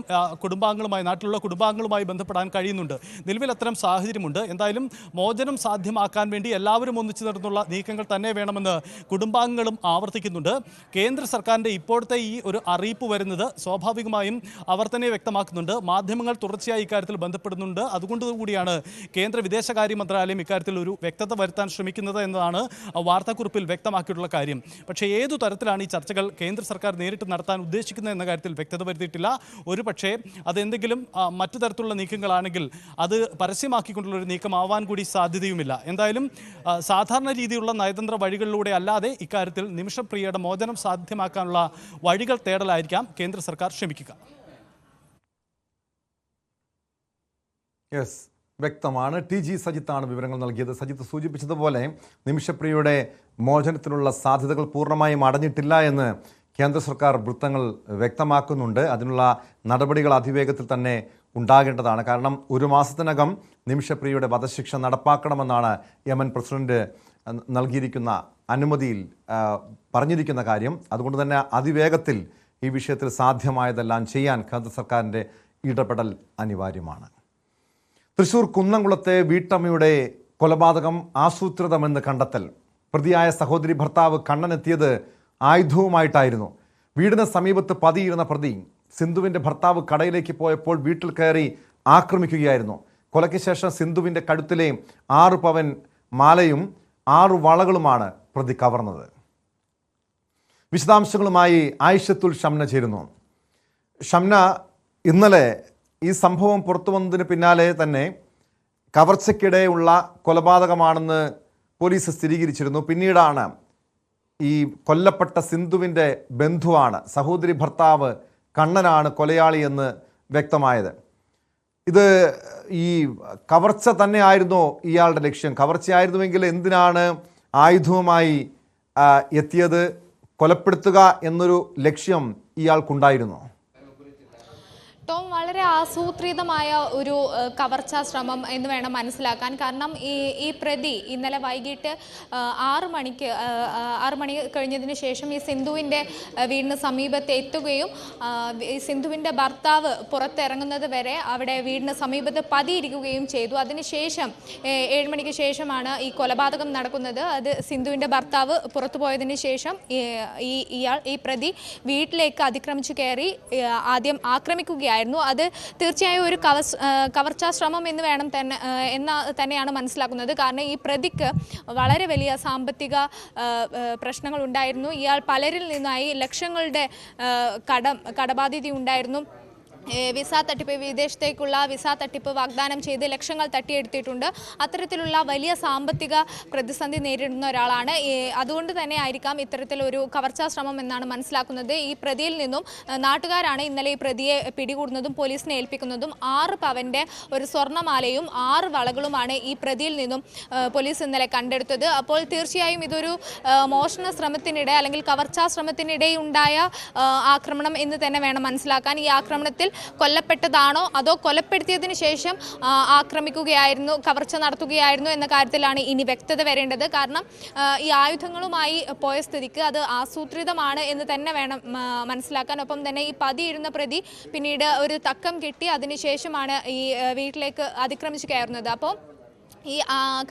[SPEAKER 8] നാട്ടിലുള്ള കുടുംബാംഗങ്ങളുമായി ബന്ധപ്പെടാൻ കഴിയുന്നുണ്ട്. നിലവിൽ അത്തരം സാഹചര്യമുണ്ട്. എന്തായാലും മോചനം സാധ്യമാക്കാൻ വേണ്ടി എല്ലാവരും ഒന്നിച്ചു ചേർന്നുള്ള നീക്കങ്ങൾ തന്നെ വേണമെന്ന് കുടുംബാംഗങ്ങളും ആവർത്തിക്കുന്നുണ്ട്. കേന്ദ്ര സർക്കാരിൻ്റെ ഇപ്പോഴത്തെ ഈ ഒരു അറിയിപ്പ് വരുന്നത് സ്വാഭാവികമായും അവർ തന്നെ വ്യക്തമാക്കുന്നുണ്ട്. മാധ്യമങ്ങൾ തുടർച്ചയായി ഇക്കാര്യത്തിൽ ബന്ധപ്പെടുന്നുണ്ട്. അതുകൊണ്ടുകൂടിയാണ് കേന്ദ്ര വിദേശകാര്യ മന്ത്രാലയം ഇക്കാര്യത്തിൽ ഒരു വ്യക്തത വരുത്താൻ ശ്രമിക്കുന്നത് എന്നതാണ് വാർത്താക്കുറിപ്പിൽ വ്യക്തമാക്കിയിട്ടുള്ള കാര്യം. പക്ഷേ ഏതു തരത്തിലാണ് ഈ ചർച്ചകൾ കേന്ദ്ര സർക്കാർ നേരിട്ട് നടത്താൻ ഉദ്ദേശിക്കുന്നത് എന്ന കാര്യത്തിൽ വ്യക്തത വരുത്തിയിട്ടില്ല. ഒരു പക്ഷേ അതെന്തെങ്കിലും മറ്റു തരത്തിലുള്ള നീക്കങ്ങളാണെങ്കിൽ അത് പരസ്യമാക്കിക്കൊണ്ടുള്ള ഒരു നീക്കമാവാൻ കൂടി സാധ്യതയുമില്ല. എന്തായാലും സാധാരണ രീതിയിലുള്ള നയതന്ത്ര വഴികളിലൂടെ അല്ലാതെ ഇക്കാര്യത്തിൽ നിമിഷപ്രിയയുടെ മോചനം സാധ്യമാക്കാനുള്ള വഴികൾ തേടലായിരിക്കാം കേന്ദ്ര സർക്കാർ ശ്രമിക്കുക.
[SPEAKER 1] യെസ്, വ്യക്തമാണ്. TG സജിത്താണ് വിവരങ്ങൾ നൽകിയത്. സജിത്ത് സൂചിപ്പിച്ചതുപോലെ നിമിഷപ്രിയയുടെ മോചനത്തിനുള്ള സാധ്യതകൾ പൂർണ്ണമായും അടഞ്ഞിട്ടില്ല എന്ന് കേന്ദ്ര സർക്കാർ വൃത്തങ്ങൾ വ്യക്തമാക്കുന്നുണ്ട്. അതിനുള്ള നടപടികൾ അതിവേഗത്തിൽ തന്നെ ഉണ്ടാകേണ്ടതാണ്. കാരണം ഒരു മാസത്തിനകം നിമിഷപ്രിയയുടെ വധശിക്ഷ നടപ്പാക്കണമെന്നാണ് യമൻ പ്രസിഡന്റ് നൽകിയിരിക്കുന്ന അനുമതിയിൽ പറഞ്ഞിരിക്കുന്ന കാര്യം. അതുകൊണ്ട് തന്നെ അതിവേഗത്തിൽ ഈ വിഷയത്തിൽ സാധ്യമായതെല്ലാം ചെയ്യാൻ കേന്ദ്ര സർക്കാരിൻ്റെ ഇടപെടൽ അനിവാര്യമാണ്. തൃശൂർ കുന്നംകുളത്തെ വീട്ടമ്മയുടെ കൊലപാതകം ആസൂത്രിതമെന്ന് കണ്ടെത്തൽ. പ്രതിയായ സഹോദരി ഭർത്താവ് കണ്ണനെത്തിയത് ആയുധവുമായിട്ടായിരുന്നു. വീടിന് സമീപത്ത് പതിയിരുന്ന പ്രതി സിന്ധുവിൻ്റെ ഭർത്താവ് കടയിലേക്ക് പോയപ്പോൾ വീട്ടിൽ കയറി ആക്രമിക്കുകയായിരുന്നു. കൊലയ്ക്ക് ശേഷം സിന്ധുവിൻ്റെ കഴുത്തിലെ 6 പവൻ മാലയും 6 വളകളുമാണ് പ്രതി കവർന്നത്. വിശദാംശങ്ങളുമായി ആയിഷത്തുൽ ഷംന ചേരുന്നു. ഷംന, ഇന്നലെ ഈ സംഭവം പുറത്തു വന്നതിന് പിന്നാലെ തന്നെ കവർച്ചയ്ക്കിടെയുള്ള കൊലപാതകമാണെന്ന് പോലീസ് സ്ഥിരീകരിച്ചിരുന്നു. പിന്നീടാണ് ഈ കൊല്ലപ്പെട്ട സിന്ധുവിൻ്റെ ബന്ധുവാണ്, സഹോദരി ഭർത്താവ് കണ്ണനാണ് കൊലയാളി എന്ന് വ്യക്തമായത്. ഇത് ഈ കവർച്ച തന്നെ ആയിരുന്നോ ഇയാളുടെ ലക്ഷ്യം? കവർച്ചയായിരുന്നുവെങ്കിൽ എന്തിനാണ് ആയുധവുമായി എത്തിയത്? കൊലപ്പെടുത്തുക എന്നൊരു ലക്ഷ്യം ഇയാൾക്കുണ്ടായിരുന്നോ?
[SPEAKER 9] ടോം, വളരെ ആസൂത്രിതമായ ഒരു കവർച്ചാ ശ്രമം എന്ന് വേണം മനസ്സിലാക്കാൻ. കാരണം ഈ പ്രതി ഇന്നലെ വൈകിട്ട് 6 മണി കഴിഞ്ഞതിന് ശേഷം ഈ സിന്ധുവിൻ്റെ വീടിന് സമീപത്ത് എത്തുകയും സിന്ധുവിൻ്റെ ഭർത്താവ് പുറത്തിറങ്ങുന്നത് വരെ അവിടെ വീടിന് സമീപത്ത് പതിയിരിക്കുകയും ചെയ്തു. അതിനുശേഷം 7 മണിക്ക് ശേഷമാണ് ഈ കൊലപാതകം നടക്കുന്നത്. അത് സിന്ധുവിൻ്റെ ഭർത്താവ് പുറത്തു പോയതിന് ശേഷം ഈ പ്രതി വീട്ടിലേക്ക് അതിക്രമിച്ചു കയറി ആദ്യം ആക്രമിക്കുകയായിരുന്നു. അത് തീർച്ചയായും ഒരു കവർച്ചാ ശ്രമം എന്ന് തന്നെയാണ് മനസ്സിലാക്കുന്നത്. കാരണം ഈ പ്രതിക്ക് വളരെ വലിയ സാമ്പത്തിക പ്രശ്നങ്ങൾ ഉണ്ടായിരുന്നു. ഇയാൾ പലരിൽ നിന്നായി ലക്ഷങ്ങളുടെ കടബാധ്യത ഉണ്ടായിരുന്നു. വിസ തട്ടിപ്പ്, വിദേശത്തേക്കുള്ള വിസ തട്ടിപ്പ് വാഗ്ദാനം ചെയ്ത് ലക്ഷങ്ങൾ തട്ടിയെടുത്തിട്ടുണ്ട്. അത്തരത്തിലുള്ള വലിയ സാമ്പത്തിക പ്രതിസന്ധി നേരിടുന്ന ഒരാളാണ്. അതുകൊണ്ട് തന്നെ ആയിരിക്കാം ഇത്തരത്തിലൊരു കവർച്ചാ ശ്രമം എന്നാണ് മനസ്സിലാക്കുന്നത്. ഈ പ്രതിയിൽ നിന്നും നാട്ടുകാരാണ് ഇന്നലെ ഈ പ്രതിയെ പിടികൂടുന്നതും പോലീസിനെ ഏൽപ്പിക്കുന്നതും. 6 പവൻ്റെ ഒരു സ്വർണ്ണമാലയും 6 വളകളുമാണ് ഈ പ്രതിയിൽ നിന്നും പോലീസ് ഇന്നലെ കണ്ടെടുത്തത്. അപ്പോൾ തീർച്ചയായും ഇതൊരു മോഷണ ശ്രമത്തിനിടെ അല്ലെങ്കിൽ കവർച്ചാ ശ്രമത്തിനിടെ ഉണ്ടായ ആക്രമണം എന്ന് തന്നെ വേണം മനസ്സിലാക്കാൻ. ഈ ആക്രമണത്തിൽ കൊല്ലപ്പെട്ടതാണോ അതോ കൊലപ്പെടുത്തിയതിനു ശേഷം ആക്രമിക്കുകയായിരുന്നു, കവർച്ച നടത്തുകയായിരുന്നു എന്ന കാര്യത്തിലാണ് ഇനി വ്യക്തത വരേണ്ടത്. കാരണം ഈ ആയുധങ്ങളുമായി പോയ സ്ഥിതിക്ക് അത് ആസൂത്രിതമാണ് എന്ന് തന്നെ വേണം മനസ്സിലാക്കാൻ. ഒപ്പം തന്നെ ഈ പതിയിരുന്ന പ്രതി പിന്നീട് ഒരു തക്കം കിട്ടി അതിനുശേഷമാണ് ഈ വീട്ടിലേക്ക് അതിക്രമിച്ചു കയറുന്നത്. അപ്പോൾ ഈ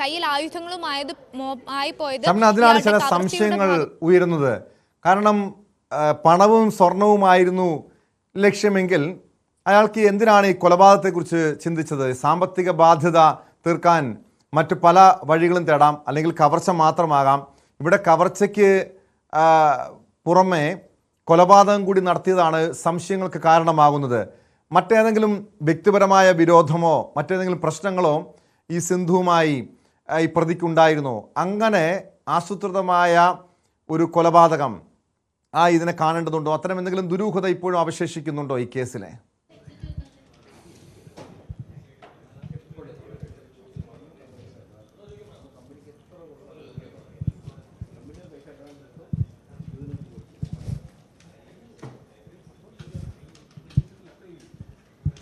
[SPEAKER 9] കയ്യിൽ ആയുധങ്ങളുമായി പോയത്
[SPEAKER 1] അതിനാണ് ചില സംശയങ്ങൾ ഉയരുന്നത്. കാരണം പണവും സ്വർണവുമായിരുന്നു ലക്ഷ്യമെങ്കിൽ അയാൾക്ക് എന്തിനാണ് ഈ കൊലപാതകത്തെക്കുറിച്ച് ചിന്തിച്ചത്? സാമ്പത്തിക ബാധ്യത തീർക്കാൻ മറ്റു പല വഴികളും തേടാം, അല്ലെങ്കിൽ കവർച്ച മാത്രമാകാം. ഇവിടെ കവർച്ചയ്ക്ക് പുറമെ കൊലപാതകം കൂടി നടത്തിയതാണ് സംശയങ്ങൾക്ക് കാരണമാകുന്നത്. മറ്റേതെങ്കിലും വ്യക്തിപരമായ വിരോധമോ മറ്റേതെങ്കിലും പ്രശ്നങ്ങളോ ഈ സിന്ധുവുമായി ഈ പ്രതിക്കുണ്ടായിരുന്നോ? അങ്ങനെ ആസൂത്രിതമായ ഒരു കൊലപാതകം ഇതിനെ കാണേണ്ടതുണ്ടോ? അത്തരം എന്തെങ്കിലും ദുരൂഹത ഇപ്പോഴും അവശേഷിക്കുന്നുണ്ടോ ഈ കേസിലെ?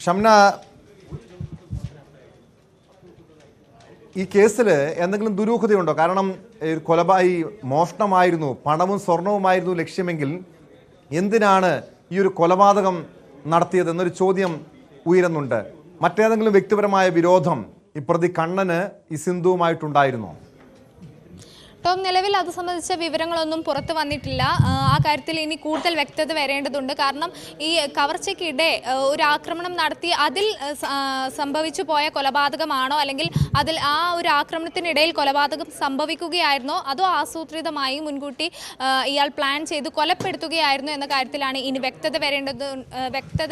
[SPEAKER 1] ഷംന, ഈ കേസിൽ എന്തെങ്കിലും ദുരൂഹതയുണ്ടോ? കാരണം ഈ മോഷണമായിരുന്നു, പണവും സ്വർണവുമായിരുന്നു ലക്ഷ്യമെങ്കിൽ എന്തിനാണ് ഈ ഒരു കൊലപാതകം നടത്തിയത് എന്നൊരു ചോദ്യം ഉയരുന്നുണ്ട്. മറ്റേതെങ്കിലും വ്യക്തിപരമായ വിരോധം ഈ പ്രതി കണ്ണന് ഈ സിന്ധുവുമായിട്ടുണ്ടായിരുന്നോ?
[SPEAKER 9] ടോം, നിലവിൽ അത് സംബന്ധിച്ച വിവരങ്ങളൊന്നും പുറത്തു വന്നിട്ടില്ല. ആ കാര്യത്തിൽ ഇനി കൂടുതൽ വ്യക്തത വരേണ്ടതുണ്ട്. കാരണം ഈ കവർച്ചയ്ക്കിടെ ഒരു ആക്രമണം നടത്തി അതിൽ സംഭവിച്ചു പോയ കൊലപാതകമാണോ, അല്ലെങ്കിൽ അതിൽ ആ ഒരു ആക്രമണത്തിനിടയിൽ കൊലപാതകം സംഭവിക്കുകയായിരുന്നോ, അതോ ആസൂത്രിതമായി മുൻകൂട്ടി ഇയാൾ പ്ലാൻ ചെയ്ത് കൊലപ്പെടുത്തുകയായിരുന്നു എന്ന കാര്യത്തിലാണ് ഇനി വ്യക്തത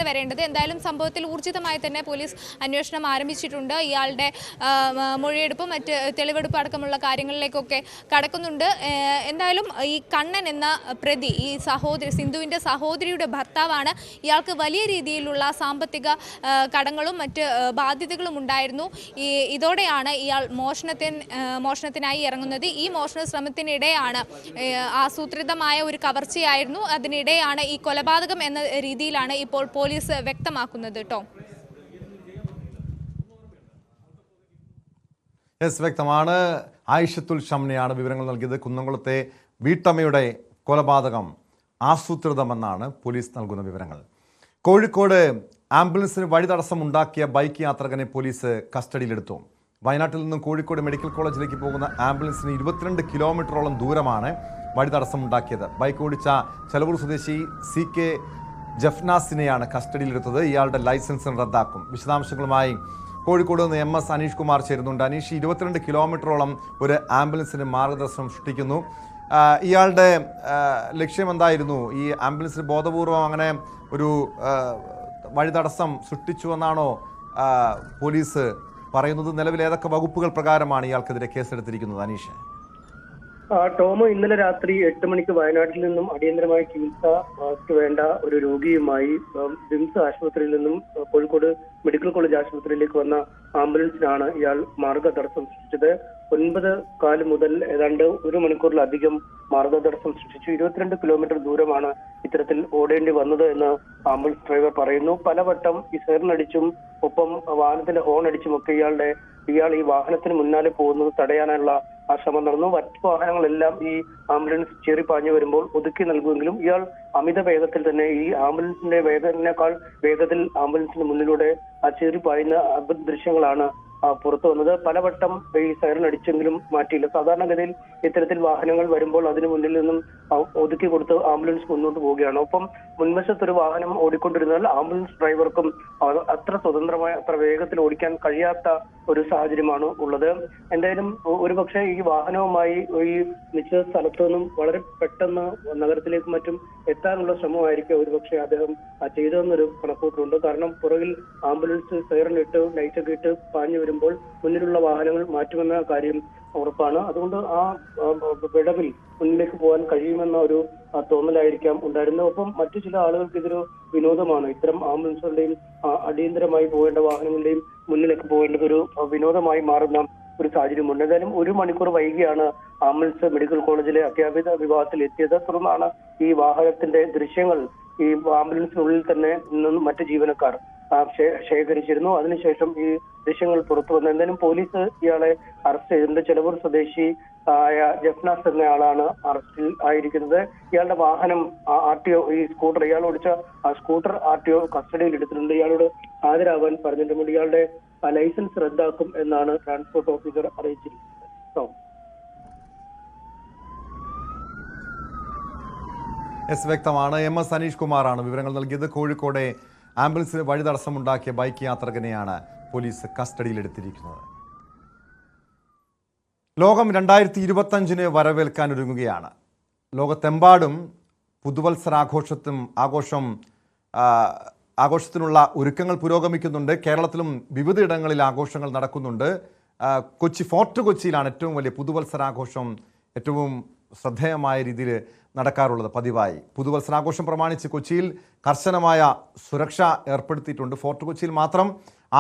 [SPEAKER 9] വരേണ്ടത്. എന്തായാലും സംഭവത്തിൽ ഊർജിതമായി തന്നെ പോലീസ് അന്വേഷണം ആരംഭിച്ചിട്ടുണ്ട്. ഇയാളുടെ മൊഴിയെടുപ്പും മറ്റ് തെളിവെടുപ്പ് അടക്കമുള്ള കാര്യങ്ങളിലേക്കൊക്കെ കടക്കുന്നുണ്ട്. എന്തായാലും ഈ കണ്ണൻ എന്ന പ്രതി ഈ സിന്ധുവിൻ്റെ സഹോദരിയുടെ ഭർത്താവാണ്. ഇയാൾക്ക് വലിയ രീതിയിലുള്ള സാമ്പത്തിക കടങ്ങളും മറ്റ് ബാധ്യതകളും ഉണ്ടായിരുന്നു. ഇതോടെയാണ് ഇയാൾ മോഷണത്തിനായി ഇറങ്ങുന്നത്. ഈ മോഷണ ശ്രമത്തിനിടെയാണ് ആസൂത്രിതമായ ഒരു കവർച്ചയായിരുന്നു, അതിനിടെയാണ് ഈ കൊലപാതകം എന്ന രീതിയിലാണ് ഇപ്പോൾ പോലീസ് വ്യക്തമാക്കുന്നത്. ടോം,
[SPEAKER 1] വ്യക്തമാണ്. ആയിഷത്തുൽ ഷംനയാണ് വിവരങ്ങൾ നൽകിയത്. കുന്നംകുളത്തെ വീട്ടമ്മയുടെ കൊലപാതകം ആസൂത്രിതമെന്നാണ് പോലീസ് നൽകുന്ന വിവരങ്ങൾ. കോഴിക്കോട് ആംബുലൻസിന് വഴി തടസ്സം ഉണ്ടാക്കിയ ബൈക്ക് യാത്രികനെ പോലീസ് കസ്റ്റഡിയിലെടുത്തു. വയനാട്ടിൽ നിന്നും കോഴിക്കോട് മെഡിക്കൽ കോളേജിലേക്ക് പോകുന്ന ആംബുലൻസിന് 22 കിലോമീറ്ററോളം ദൂരമാണ് വഴി തടസ്സം ഉണ്ടാക്കിയത്. ബൈക്ക് ഓടിച്ച ചെലവൂർ സ്വദേശി CK ജഫ്നാസിനെയാണ് കസ്റ്റഡിയിലെടുത്തത്. ഇയാളുടെ ലൈസൻസ് റദ്ദാക്കും. വിശദാംശങ്ങളുമായി കോഴിക്കോട് നിന്ന് MS അനീഷ് കുമാർ ചേരുന്നുണ്ട്. അനീഷ്, 22 കിലോമീറ്ററോളം ഒരു ആംബുലൻസിന് മാർഗദർശനം സൃഷ്ടിക്കുന്നു. ഇയാളുടെ ലക്ഷ്യം എന്തായിരുന്നു? ഈ ആംബുലൻസിന് ബോധപൂർവം അങ്ങനെ ഒരു വഴി തടസ്സം സൃഷ്ടിച്ചു എന്നാണോ പോലീസ് പറയുന്നത്? നിലവിൽ ഏതൊക്കെ വകുപ്പുകൾ പ്രകാരമാണ് ഇയാൾക്കെതിരെ കേസെടുത്തിരിക്കുന്നത് അനീഷ്?
[SPEAKER 10] ടോമോ, ഇന്നലെ രാത്രി 8 മണിക്ക് വയനാട്ടിൽ നിന്നും അടിയന്തരമായി ചികിത്സയ്ക്ക് വേണ്ട ഒരു രോഗിയുമായി വിംസ് ആശുപത്രിയിൽ നിന്നും കോഴിക്കോട് മെഡിക്കൽ കോളേജ് ആശുപത്രിയിലേക്ക് വന്ന ആംബുലൻസിനാണ് ഇയാൾ മാർഗതടസ്സം സൃഷ്ടിച്ചത്. 9:15 മുതൽ ഏതാണ്ട് 1 മണിക്കൂറിലധികം മാർഗതടസ്സം സൃഷ്ടിച്ചു. 22 കിലോമീറ്റർ ദൂരമാണ് ഇത്തരത്തിൽ ഓടേണ്ടി വന്നത് എന്ന് ആംബുലൻസ് ഡ്രൈവർ പറയുന്നു. പലവട്ടം ഈ സൈറനടിച്ചും ഒപ്പം വാഹനത്തിന്റെ ഹോൺ അടിച്ചുമൊക്കെ ഇയാൾ ഈ വാഹനത്തിന് മുന്നാലെ പോകുന്നത് തടയാനുള്ള ആ ശ്രമം നടന്നു. മറ്റു വാഹനങ്ങളെല്ലാം ഈ ആംബുലൻസ് ചേറി പാഞ്ഞു വരുമ്പോൾ ഒതുക്കി നൽകുമെങ്കിലും ഇയാൾ അമിത വേഗത്തിൽ തന്നെ ഈ ആംബുലൻസിന്റെ വേഗത്തിനേക്കാൾ വേഗത്തിൽ ആംബുലൻസിന് മുന്നിലൂടെ ആ ചേറി പായുന്ന ദൃശ്യങ്ങളാണ് പുറത്തു വന്നത്. പലവട്ടം ഈ സൈറൻ അടിച്ചെങ്കിലും മാറ്റിയില്ല. സാധാരണഗതിയിൽ ഇത്തരത്തിൽ വാഹനങ്ങൾ വരുമ്പോൾ അതിന് മുന്നിൽ നിന്നും ഒതുക്കി കൊടുത്ത് ആംബുലൻസ് മുന്നോട്ട് പോവുകയാണ്. ഒപ്പം മുൻവശത്തൊരു വാഹനം ഓടിക്കൊണ്ടിരുന്നാൽ ആംബുലൻസ് ഡ്രൈവർക്കും അത്ര സ്വതന്ത്രമായി അത്ര വേഗത്തിൽ ഓടിക്കാൻ കഴിയാത്ത ഒരു സാഹചര്യമാണ് ഉള്ളത്. എന്തായാലും ഒരുപക്ഷെ ഈ വാഹനവുമായി ഈ നിശ്ചിത സ്ഥലത്തു നിന്നും വളരെ പെട്ടെന്ന് നഗരത്തിലേക്കും മറ്റും എത്താനുള്ള ശ്രമമായിരിക്കും ഒരുപക്ഷെ അദ്ദേഹം ചെയ്തതെന്നൊരു കണക്കൂട്ടുണ്ട്. കാരണം പുറകിൽ ആംബുലൻസ് സൈറൻ ഇട്ട് ലൈറ്റൊക്കെ ഇട്ട് പാഞ്ഞു വരുമ്പോൾ മുന്നിലുള്ള വാഹനങ്ങൾ മാറ്റുമെന്ന കാര്യം ഉറപ്പാണ്. അതുകൊണ്ട് ആ വിടവിൽ മുന്നിലേക്ക് പോകാൻ കഴിയുമെന്ന ഒരു തോന്നലായിരിക്കാം ഉണ്ടായിരുന്നത്. ഒപ്പം മറ്റു ചില ആളുകൾക്ക് ഇതൊരു വിനോദമാണ്. ഇത്തരം ആംബുലൻസുകളുടെയും അടിയന്തരമായി പോകേണ്ട വാഹനങ്ങളുടെയും മുന്നിലേക്ക് പോകേണ്ടത് ഒരു വിനോദമായി മാറുന്ന ഒരു സാഹചര്യമുണ്ട്. എന്തായാലും 1 മണിക്കൂർ വൈകിയാണ് ആംബുലൻസ് മെഡിക്കൽ കോളേജിലെ അത്യാഹിത വിഭാഗത്തിൽ എത്തിയത്. തുടർന്നാണ് ഈ വാഹനത്തിന്റെ ദൃശ്യങ്ങൾ ഈ ആംബുലൻസിനുള്ളിൽ തന്നെ നിന്നും മറ്റു ജീവനക്കാർ ശേഖരിച്ചിരുന്നു. അതിനുശേഷം ഈ ദൃശ്യങ്ങൾ പുറത്തു വന്നു. എന്തായാലും പോലീസ് ഇയാളെ അറസ്റ്റ് ചെയ്തിട്ടുണ്ട്. ചെലവൂർ സ്വദേശി ആയ ജഫ്നാസ് എന്നയാളാണ് അറസ്റ്റിൽ ആയിരിക്കുന്നത്. ഇയാളുടെ വാഹനം RTO, ഈ സ്കൂട്ടർ, ഇയാൾ ഓടിച്ച സ്കൂട്ടർ RTO കസ്റ്റഡിയിൽ എടുത്തിട്ടുണ്ട്. ഇയാളോട് ഹാജരാവാൻ പറഞ്ഞിട്ടുണ്ട്. ഇയാളുടെ ലൈസൻസ് റദ്ദാക്കും എന്നാണ് ട്രാൻസ്പോർട്ട് ഓഫീസർ അറിയിച്ചിരിക്കുന്നത്.
[SPEAKER 1] വ്യക്തമാണ്. MS അനീഷ് കുമാറാണ് വിവരങ്ങൾ നൽകിയത്. കോഴിക്കോടെ ആംബുലൻസിന് വഴി തടസ്സമുണ്ടാക്കിയ ബൈക്ക് യാത്രികനെയാണ് പോലീസ് കസ്റ്റഡിയിലെടുത്തിരിക്കുന്നത്. ലോകം 2025 വരവേൽക്കാൻ ഒരുങ്ങുകയാണ്. ലോകത്തെമ്പാടും ആഘോഷത്തിനുള്ള ഒരുക്കങ്ങൾ പുരോഗമിക്കുന്നുണ്ട്. കേരളത്തിലും വിവിധയിടങ്ങളിൽ ആഘോഷങ്ങൾ നടക്കുന്നുണ്ട്. ഫോർട്ട് കൊച്ചിയിലാണ് ഏറ്റവും വലിയ പുതുവത്സരാഘോഷം ഏറ്റവും ശ്രദ്ധേയമായ രീതിയിൽ നടക്കാറുള്ളത് പതിവായി. പുതുവത്സരാഘോഷം പ്രമാണിച്ച് കൊച്ചിയിൽ കർശനമായ സുരക്ഷ ഏർപ്പെടുത്തിയിട്ടുണ്ട്. ഫോർട്ട് കൊച്ചിയിൽ മാത്രം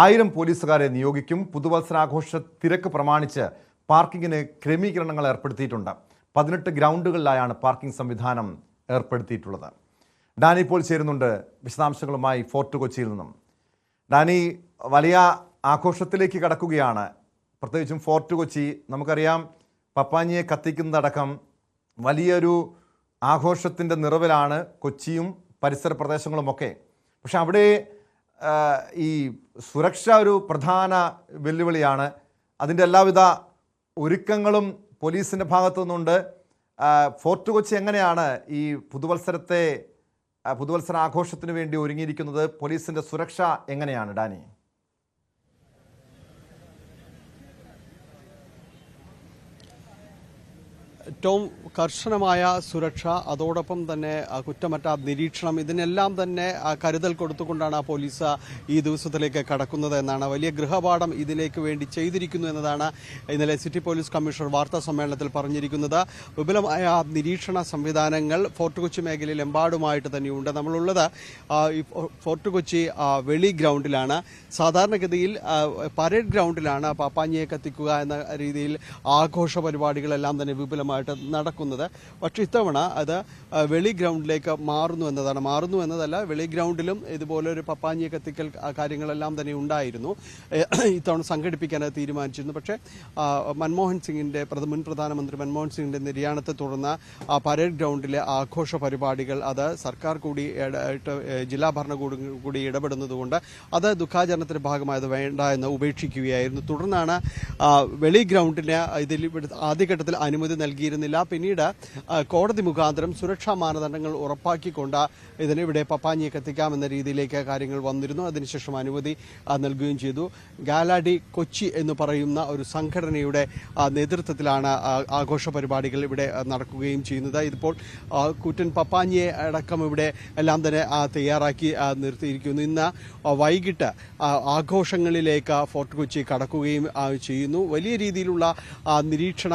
[SPEAKER 1] 1000 പോലീസുകാരെ നിയോഗിക്കും. പുതുവത്സരാഘോഷ തിരക്ക് പ്രമാണിച്ച് പാർക്കിങ്ങിന് ക്രമീകരണങ്ങൾ ഏർപ്പെടുത്തിയിട്ടുണ്ട്. 18 ഗ്രൗണ്ടുകളിലായാണ് പാർക്കിംഗ് സംവിധാനം ഏർപ്പെടുത്തിയിട്ടുള്ളത്. ഡാനി ഇപ്പോൾ ചേരുന്നുണ്ട് വിശദാംശങ്ങളുമായി ഫോർട്ട് കൊച്ചിയിൽ നിന്നും. ഡാനി, വലിയ ആഘോഷത്തിലേക്ക് കടക്കുകയാണ്. പ്രത്യേകിച്ചും ഫോർട്ട് കൊച്ചി, നമുക്കറിയാം പപ്പാഞ്ഞിയെ കത്തിക്കുന്നതടക്കം വലിയൊരു ആഘോഷത്തിൻ്റെ നിറവിലാണ് കൊച്ചിയും പരിസര പ്രദേശങ്ങളുമൊക്കെ. പക്ഷെ അവിടെ ഈ സുരക്ഷ ഒരു പ്രധാന വെല്ലുവിളിയാണ്. അതിൻ്റെ എല്ലാവിധ ഒരുക്കങ്ങളും പോലീസിൻ്റെ ഭാഗത്തു നിന്നുണ്ട്. ഫോർട്ട് കൊച്ചി എങ്ങനെയാണ് ഈ പുതുവത്സര ആഘോഷത്തിന് വേണ്ടി ഒരുങ്ങിയിരിക്കുന്നത്? പോലീസിൻ്റെ സുരക്ഷ എങ്ങനെയാണ് ഡാനി?
[SPEAKER 11] ഏറ്റവും കർശനമായ സുരക്ഷ, അതോടൊപ്പം തന്നെ കുറ്റമറ്റ നിരീക്ഷണം, ഇതിനെല്ലാം തന്നെ കരുതൽ കൊടുത്തുകൊണ്ടാണ് പോലീസ് ഈ ദിവസത്തിലേക്ക് കടക്കുന്നത് എന്നാണ്. വലിയ ഗൃഹപാഠം ഇതിലേക്ക് വേണ്ടി ചെയ്തിരിക്കുന്നു എന്നതാണ് ഇന്നലെ സിറ്റി പോലീസ് കമ്മീഷണർ വാർത്താ സമ്മേളനത്തിൽ പറഞ്ഞിരിക്കുന്നത്. വിപുലമായ നിരീക്ഷണ സംവിധാനങ്ങൾ ഫോർട്ട് കൊച്ചി മേഖലയിൽ എമ്പാടുമായിട്ട് തന്നെയുണ്ട്. നമ്മളുള്ളത് ഈ ഫോർട്ട് കൊച്ചി വെളി ഗ്രൗണ്ടിലാണ്. സാധാരണഗതിയിൽ പരേഡ് ഗ്രൗണ്ടിലാണ് പപ്പാഞ്ഞിയെ കത്തിക്കുക എന്ന രീതിയിൽ ആഘോഷ പരിപാടികളെല്ലാം തന്നെ വിപുലമായിട്ട് നടക്കുന്നത്. പക്ഷേ ഇത്തവണ അത് വെളി ഗ്രൗണ്ടിലേക്ക് മാറുന്നു എന്നതല്ല, വെളി ഗ്രൗണ്ടിലും ഇതുപോലെ ഒരു പപ്പാഞ്ഞിയെ കത്തിക്കൽ കാര്യങ്ങളെല്ലാം തന്നെ ഉണ്ടായിരുന്നു. ഇത്തവണ സംഘടിപ്പിക്കാൻ തീരുമാനിച്ചിരുന്നു. പക്ഷേ മൻമോഹൻ സിംഗിന്റെ മുൻ പ്രധാനമന്ത്രി മൻമോഹൻ സിംഗിന്റെ നിര്യാണത്തെ തുടർന്ന് പരേഡ് ഗ്രൗണ്ടിലെ ആഘോഷ പരിപാടികൾ അത് സർക്കാർ കൂടി ജില്ലാ ഭരണകൂടം കൂടി ഇടപെടുന്നതുകൊണ്ട് അത് ദുഃഖാചരണത്തിന്റെ ഭാഗമായത് വേണ്ട എന്ന് ഉപേക്ഷിക്കുകയായിരുന്നു. തുടർന്നാണ് വെളി ഗ്രൗണ്ടിന് ഇതിൽ ആദ്യഘട്ടത്തിൽ അനുമതി നൽകിയിരുന്നില്ല. പിന്നീട് കോടതി മുഖാന്തരം സുരക്ഷാ മാനദണ്ഡങ്ങൾ ഉറപ്പാക്കിക്കൊണ്ട് ഇവിടെ പപ്പാഞ്ഞിയെ കത്തിക്കാമെന്ന രീതിയിലേക്ക് കാര്യങ്ങൾ വന്നിരുന്നു. അതിനുശേഷം അനുമതി നൽകുകയും ചെയ്തു. ഗാലാഡി കൊച്ചി എന്ന് പറയുന്ന ഒരു സംഘടനയുടെ നേതൃത്വത്തിലാണ് ആഘോഷ പരിപാടികൾ ഇവിടെ നടക്കുകയും ചെയ്യുന്നത്. ഇതിപ്പോൾ കൂറ്റൻ പപ്പാഞ്ഞിയെ അടക്കം ഇവിടെ എല്ലാം തന്നെ തയ്യാറാക്കി നിർത്തിയിരിക്കുന്നു. ഇന്ന് വൈകിട്ട് ആഘോഷങ്ങളിലേക്ക് ഫോർട്ട് കൊച്ചി കടക്കുകയും ചെയ്യുന്നു. വലിയ രീതിയിലുള്ള നിരീക്ഷണ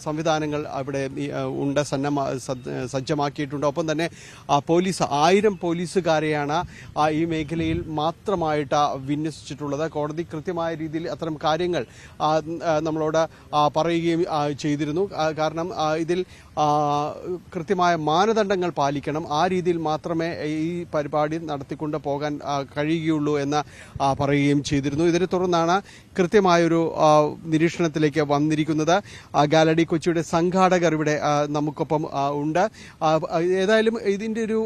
[SPEAKER 11] സംവിധാനങ്ങൾ അവിടെ ഉണ്ട്, സജ്ജമാക്കിയിട്ടുണ്ട്. ഒപ്പം തന്നെ പോലീസ് 1000 പോലീസുകാരെയാണ് ഈ മേഖലയിൽ മാത്രമായിട്ട് വിന്യസിച്ചിട്ടുള്ളത്. കോടതി കൃത്യമായ രീതിയിൽ അത്തരം കാര്യങ്ങൾ നമ്മളോട് പറയുകയും ചെയ്തിരുന്നു. കാരണം ഇതിൽ കൃത്യമായ മാനദണ്ഡങ്ങൾ പാലിക്കണം, ആ രീതിയിൽ മാത്രമേ ഈ പരിപാടി നടത്തിക്കൊണ്ട് പോകാൻ കഴിയുകയുള്ളൂ എന്ന് പറയുകയും ചെയ്തിരുന്നു. ഇതിനെ തുടർന്നാണ് കൃത്യമായൊരു നിരീക്ഷണത്തിലേക്ക് വന്നിരിക്കുന്നത്. ഗാലഡി കൊച്ചിയുടെ സംഘാടകർ ഇവിടെ നമുക്കൊപ്പം ഉണ്ട്. ഏതായാലും ഇതിൻ്റെ ഒരു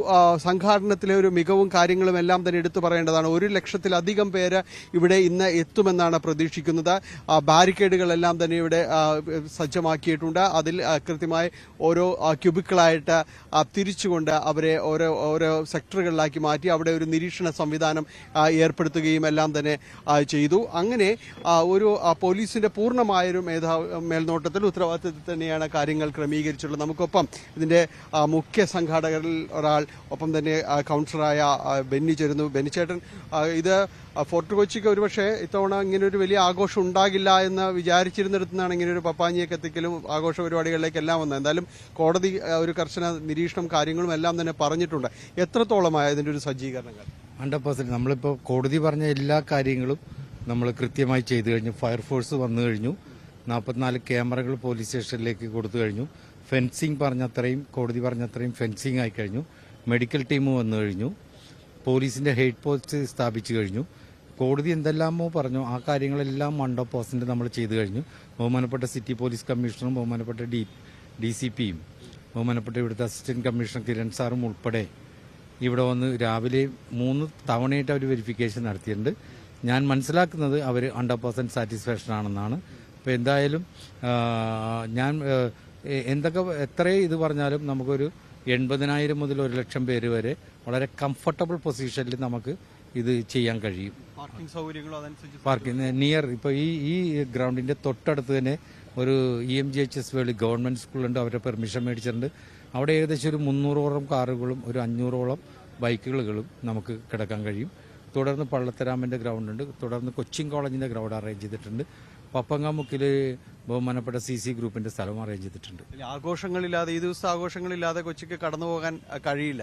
[SPEAKER 11] സംഘാടനത്തിലെ ഒരു മികവും കാര്യങ്ങളും എല്ലാം തന്നെ എടുത്തു പറയേണ്ടതാണ്. 1,00,000-ലധികം പേര് ഇവിടെ ഇന്ന് എത്തുമെന്നാണ് പ്രതീക്ഷിക്കുന്നത്. ബാരിക്കേഡുകളെല്ലാം തന്നെ ഇവിടെ സജ്ജമാക്കിയിട്ടുണ്ട്. അതിൽ കൃത്യമായി ഓരോ ക്യൂബിക്കിളായിട്ട് തിരിച്ചുകൊണ്ട് അവരെ ഓരോ സെക്ടറുകളിലാക്കി മാറ്റി അവിടെ ഒരു നിരീക്ഷണ സംവിധാനം ഏർപ്പെടുത്തുകയും എല്ലാം തന്നെ ചെയ്തു. അങ്ങനെ ഒരു പോലീസിന്റെ പൂർണ്ണമായൊരു മേൽനോട്ടത്തിൽ ഉത്തരവാദിത്തത്തിൽ തന്നെയാണ് കാര്യങ്ങൾ ക്രമീകരിച്ചിട്ടുള്ളത്. നമുക്കൊപ്പം ഇതിന്റെ മുഖ്യ സംഘാടകരിൽ ഒരാൾ, ഒപ്പം തന്നെ കൗൺസിലറായ ബെന്നി ചേരുന്നു. ബെന്നിച്ചേട്ടൻ, ഇത് ഫോർട്ട് കൊച്ചിക്ക് ഒരുപക്ഷെ ഇത്തവണ ഇങ്ങനൊരു വലിയ ആഘോഷം ഉണ്ടാകില്ല എന്ന് വിചാരിച്ചിരുന്നിടത്തു നിന്നാണ് ഇങ്ങനൊരു പപ്പാഞ്ഞിയെ കത്തിക്കലും ആഘോഷ പരിപാടികളിലേക്കെല്ലാം വന്നത്. എന്തായാലും കോടതി ഒരു കർശന നിരീക്ഷണം കാര്യങ്ങളും എല്ലാം തന്നെ പറഞ്ഞിട്ടുണ്ട്. എത്രത്തോളമായ ഇതിൻ്റെ ഒരു സജ്ജീകരണങ്ങൾ?
[SPEAKER 12] 100%. നമ്മളിപ്പോൾ കോടതി പറഞ്ഞ എല്ലാ കാര്യങ്ങളും നമ്മൾ കൃത്യമായി ചെയ്തു കഴിഞ്ഞു. ഫയർഫോഴ്സ് വന്നു കഴിഞ്ഞു. 44 ക്യാമറകൾ പോലീസ് സ്റ്റേഷനിലേക്ക് കൊടുത്തു കഴിഞ്ഞു. ഫെൻസിങ് പറഞ്ഞത്രയും കോടതി പറഞ്ഞത്രയും ഫെൻസിങ് ആയി കഴിഞ്ഞു. മെഡിക്കൽ ടീം വന്നു കഴിഞ്ഞു. പോലീസിന്റെ ഹെഡ് പോസ്റ്റ് സ്ഥാപിച്ചു കഴിഞ്ഞു. കോടതി എന്തെല്ലാമോ പറഞ്ഞു, ആ കാര്യങ്ങളെല്ലാം 100% നമ്മൾ ചെയ്തു കഴിഞ്ഞു. ബഹുമാനപ്പെട്ട സിറ്റി പോലീസ് കമ്മീഷണറും ബഹുമാനപ്പെട്ട DCPയും ബഹുമാനപ്പെട്ട ഇവിടുത്തെ അസിസ്റ്റന്റ് കമ്മീഷണർ കിരൺ സാറും ഉൾപ്പെടെ ഇവിടെ വന്ന് രാവിലെ 3 തവണയായിട്ട് അവർ വെരിഫിക്കേഷൻ നടത്തിയിട്ടുണ്ട്. ഞാൻ മനസ്സിലാക്കുന്നത് അവർ 100% സാറ്റിസ്ഫാക്ഷൻ ആണെന്നാണ്. അപ്പോൾ എന്തായാലും ഞാൻ എത്ര ഇത് പറഞ്ഞാലും നമുക്കൊരു 80,000 മുതൽ 1,00,000 പേര് വരെ വളരെ കംഫർട്ടബിൾ പൊസിഷനിൽ നമുക്ക് ഇത് ചെയ്യാൻ കഴിയും.
[SPEAKER 11] പാർക്കിംഗ് സൗകര്യങ്ങളും അതനുസരിച്ച്
[SPEAKER 12] പാർക്കിംഗ് നിയർ ഇപ്പോൾ ഈ ഗ്രൗണ്ടിന്റെ തൊട്ടടുത്ത് തന്നെ ഒരു EMGHS വേളി ഗവൺമെന്റ് സ്കൂളുണ്ട്. അവരുടെ പെർമിഷൻ മേടിച്ചിട്ടുണ്ട്. അവിടെ ഏകദേശം ഒരു 300ഓളം കാറുകളും ഒരു 500ഓളം ബൈക്കുകളും നമുക്ക് കിടക്കാൻ കഴിയും. തുടർന്ന് പള്ളത്തരാമന്റെ ഗ്രൗണ്ട് ഉണ്ട്. തുടർന്ന് കൊച്ചിൻ കോളേജിന്റെ ഗ്രൗണ്ട് അറേഞ്ച് ചെയ്തിട്ടുണ്ട്. പപ്പങ്ങാമുക്കിൽ ബഹുമാനപ്പെട്ട CC ഗ്രൂപ്പിന്റെ സ്ഥലം അറേഞ്ച് ചെയ്തിട്ടുണ്ട്.
[SPEAKER 11] ആഘോഷങ്ങളില്ലാതെ ഈ ദിവസം ആഘോഷങ്ങളില്ലാതെ കൊച്ചിക്ക് കടന്നു പോകാൻ കഴിയില്ല.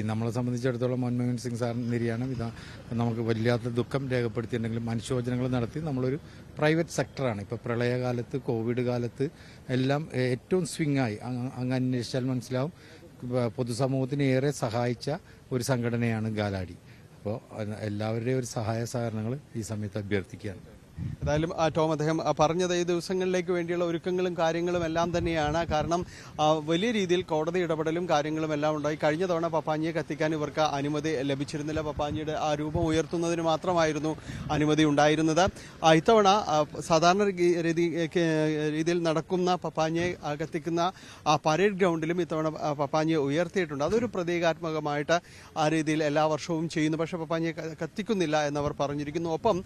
[SPEAKER 12] നമ്മളെ സംബന്ധിച്ചിടത്തോളം മൻമോഹൻ സിംഗ് സാറിന് നിര്യാണം ഇതാ നമുക്ക് വല്ലാത്ത ദുഃഖം രേഖപ്പെടുത്തിയിട്ടുണ്ടെങ്കിലും അനുശോചനങ്ങൾ നടത്തി നമ്മളൊരു പ്രൈവറ്റ് സെക്ടറാണ്. ഇപ്പോൾ പ്രളയകാലത്ത് കോവിഡ് കാലത്ത് എല്ലാം ഏറ്റവും സ്വിംഗായി അങ്ങ് അന്വേഷിച്ചാൽ മനസ്സിലാവും. പൊതുസമൂഹത്തിന് ഏറെ സഹായിച്ച ഒരു സംഘടനയാണ് ഗാലാഡി. അപ്പോൾ എല്ലാവരുടെയും ഒരു സഹായ സഹകരണങ്ങൾ ഈ സമയത്ത് അഭ്യർത്ഥിക്കുകയാണ്.
[SPEAKER 11] ഏതായാലും ടോം അദ്ദേഹം പറഞ്ഞത് ഈ ദിവസങ്ങളിലേക്ക് വേണ്ടിയുള്ള ഒരുക്കങ്ങളും കാര്യങ്ങളും എല്ലാം തന്നെയാണ്. കാരണം വലിയ രീതിയിൽ കോടതി ഇടപെടലും കാര്യങ്ങളും എല്ലാം ഉണ്ടായി. കഴിഞ്ഞ തവണ പപ്പാഞ്ഞിയെ കത്തിക്കാൻ ഇവർക്ക് അനുമതി ലഭിച്ചിരുന്നില്ല. പപ്പാഞ്ഞിയുടെ ആ രൂപം ഉയർത്തുന്നതിന് മാത്രമായിരുന്നു അനുമതി ഉണ്ടായിരുന്നത്. ഇത്തവണ സാധാരണ രീതിയിൽ നടക്കുന്ന പപ്പാഞ്ഞിയെ കത്തിക്കുന്ന ആ പരേഡ് ഗ്രൗണ്ടിലും ഇത്തവണ പപ്പാഞ്ഞിയെ ഉയർത്തിയിട്ടുണ്ട്. അതൊരു പ്രതീകാത്മകമായിട്ട് ആ രീതിയിൽ എല്ലാ വർഷവും ചെയ്യുന്നു. പക്ഷേ പപ്പാഞ്ഞിയെ കത്തിക്കുന്നില്ല എന്നവർ പറഞ്ഞിരിക്കുന്നു. ഒപ്പം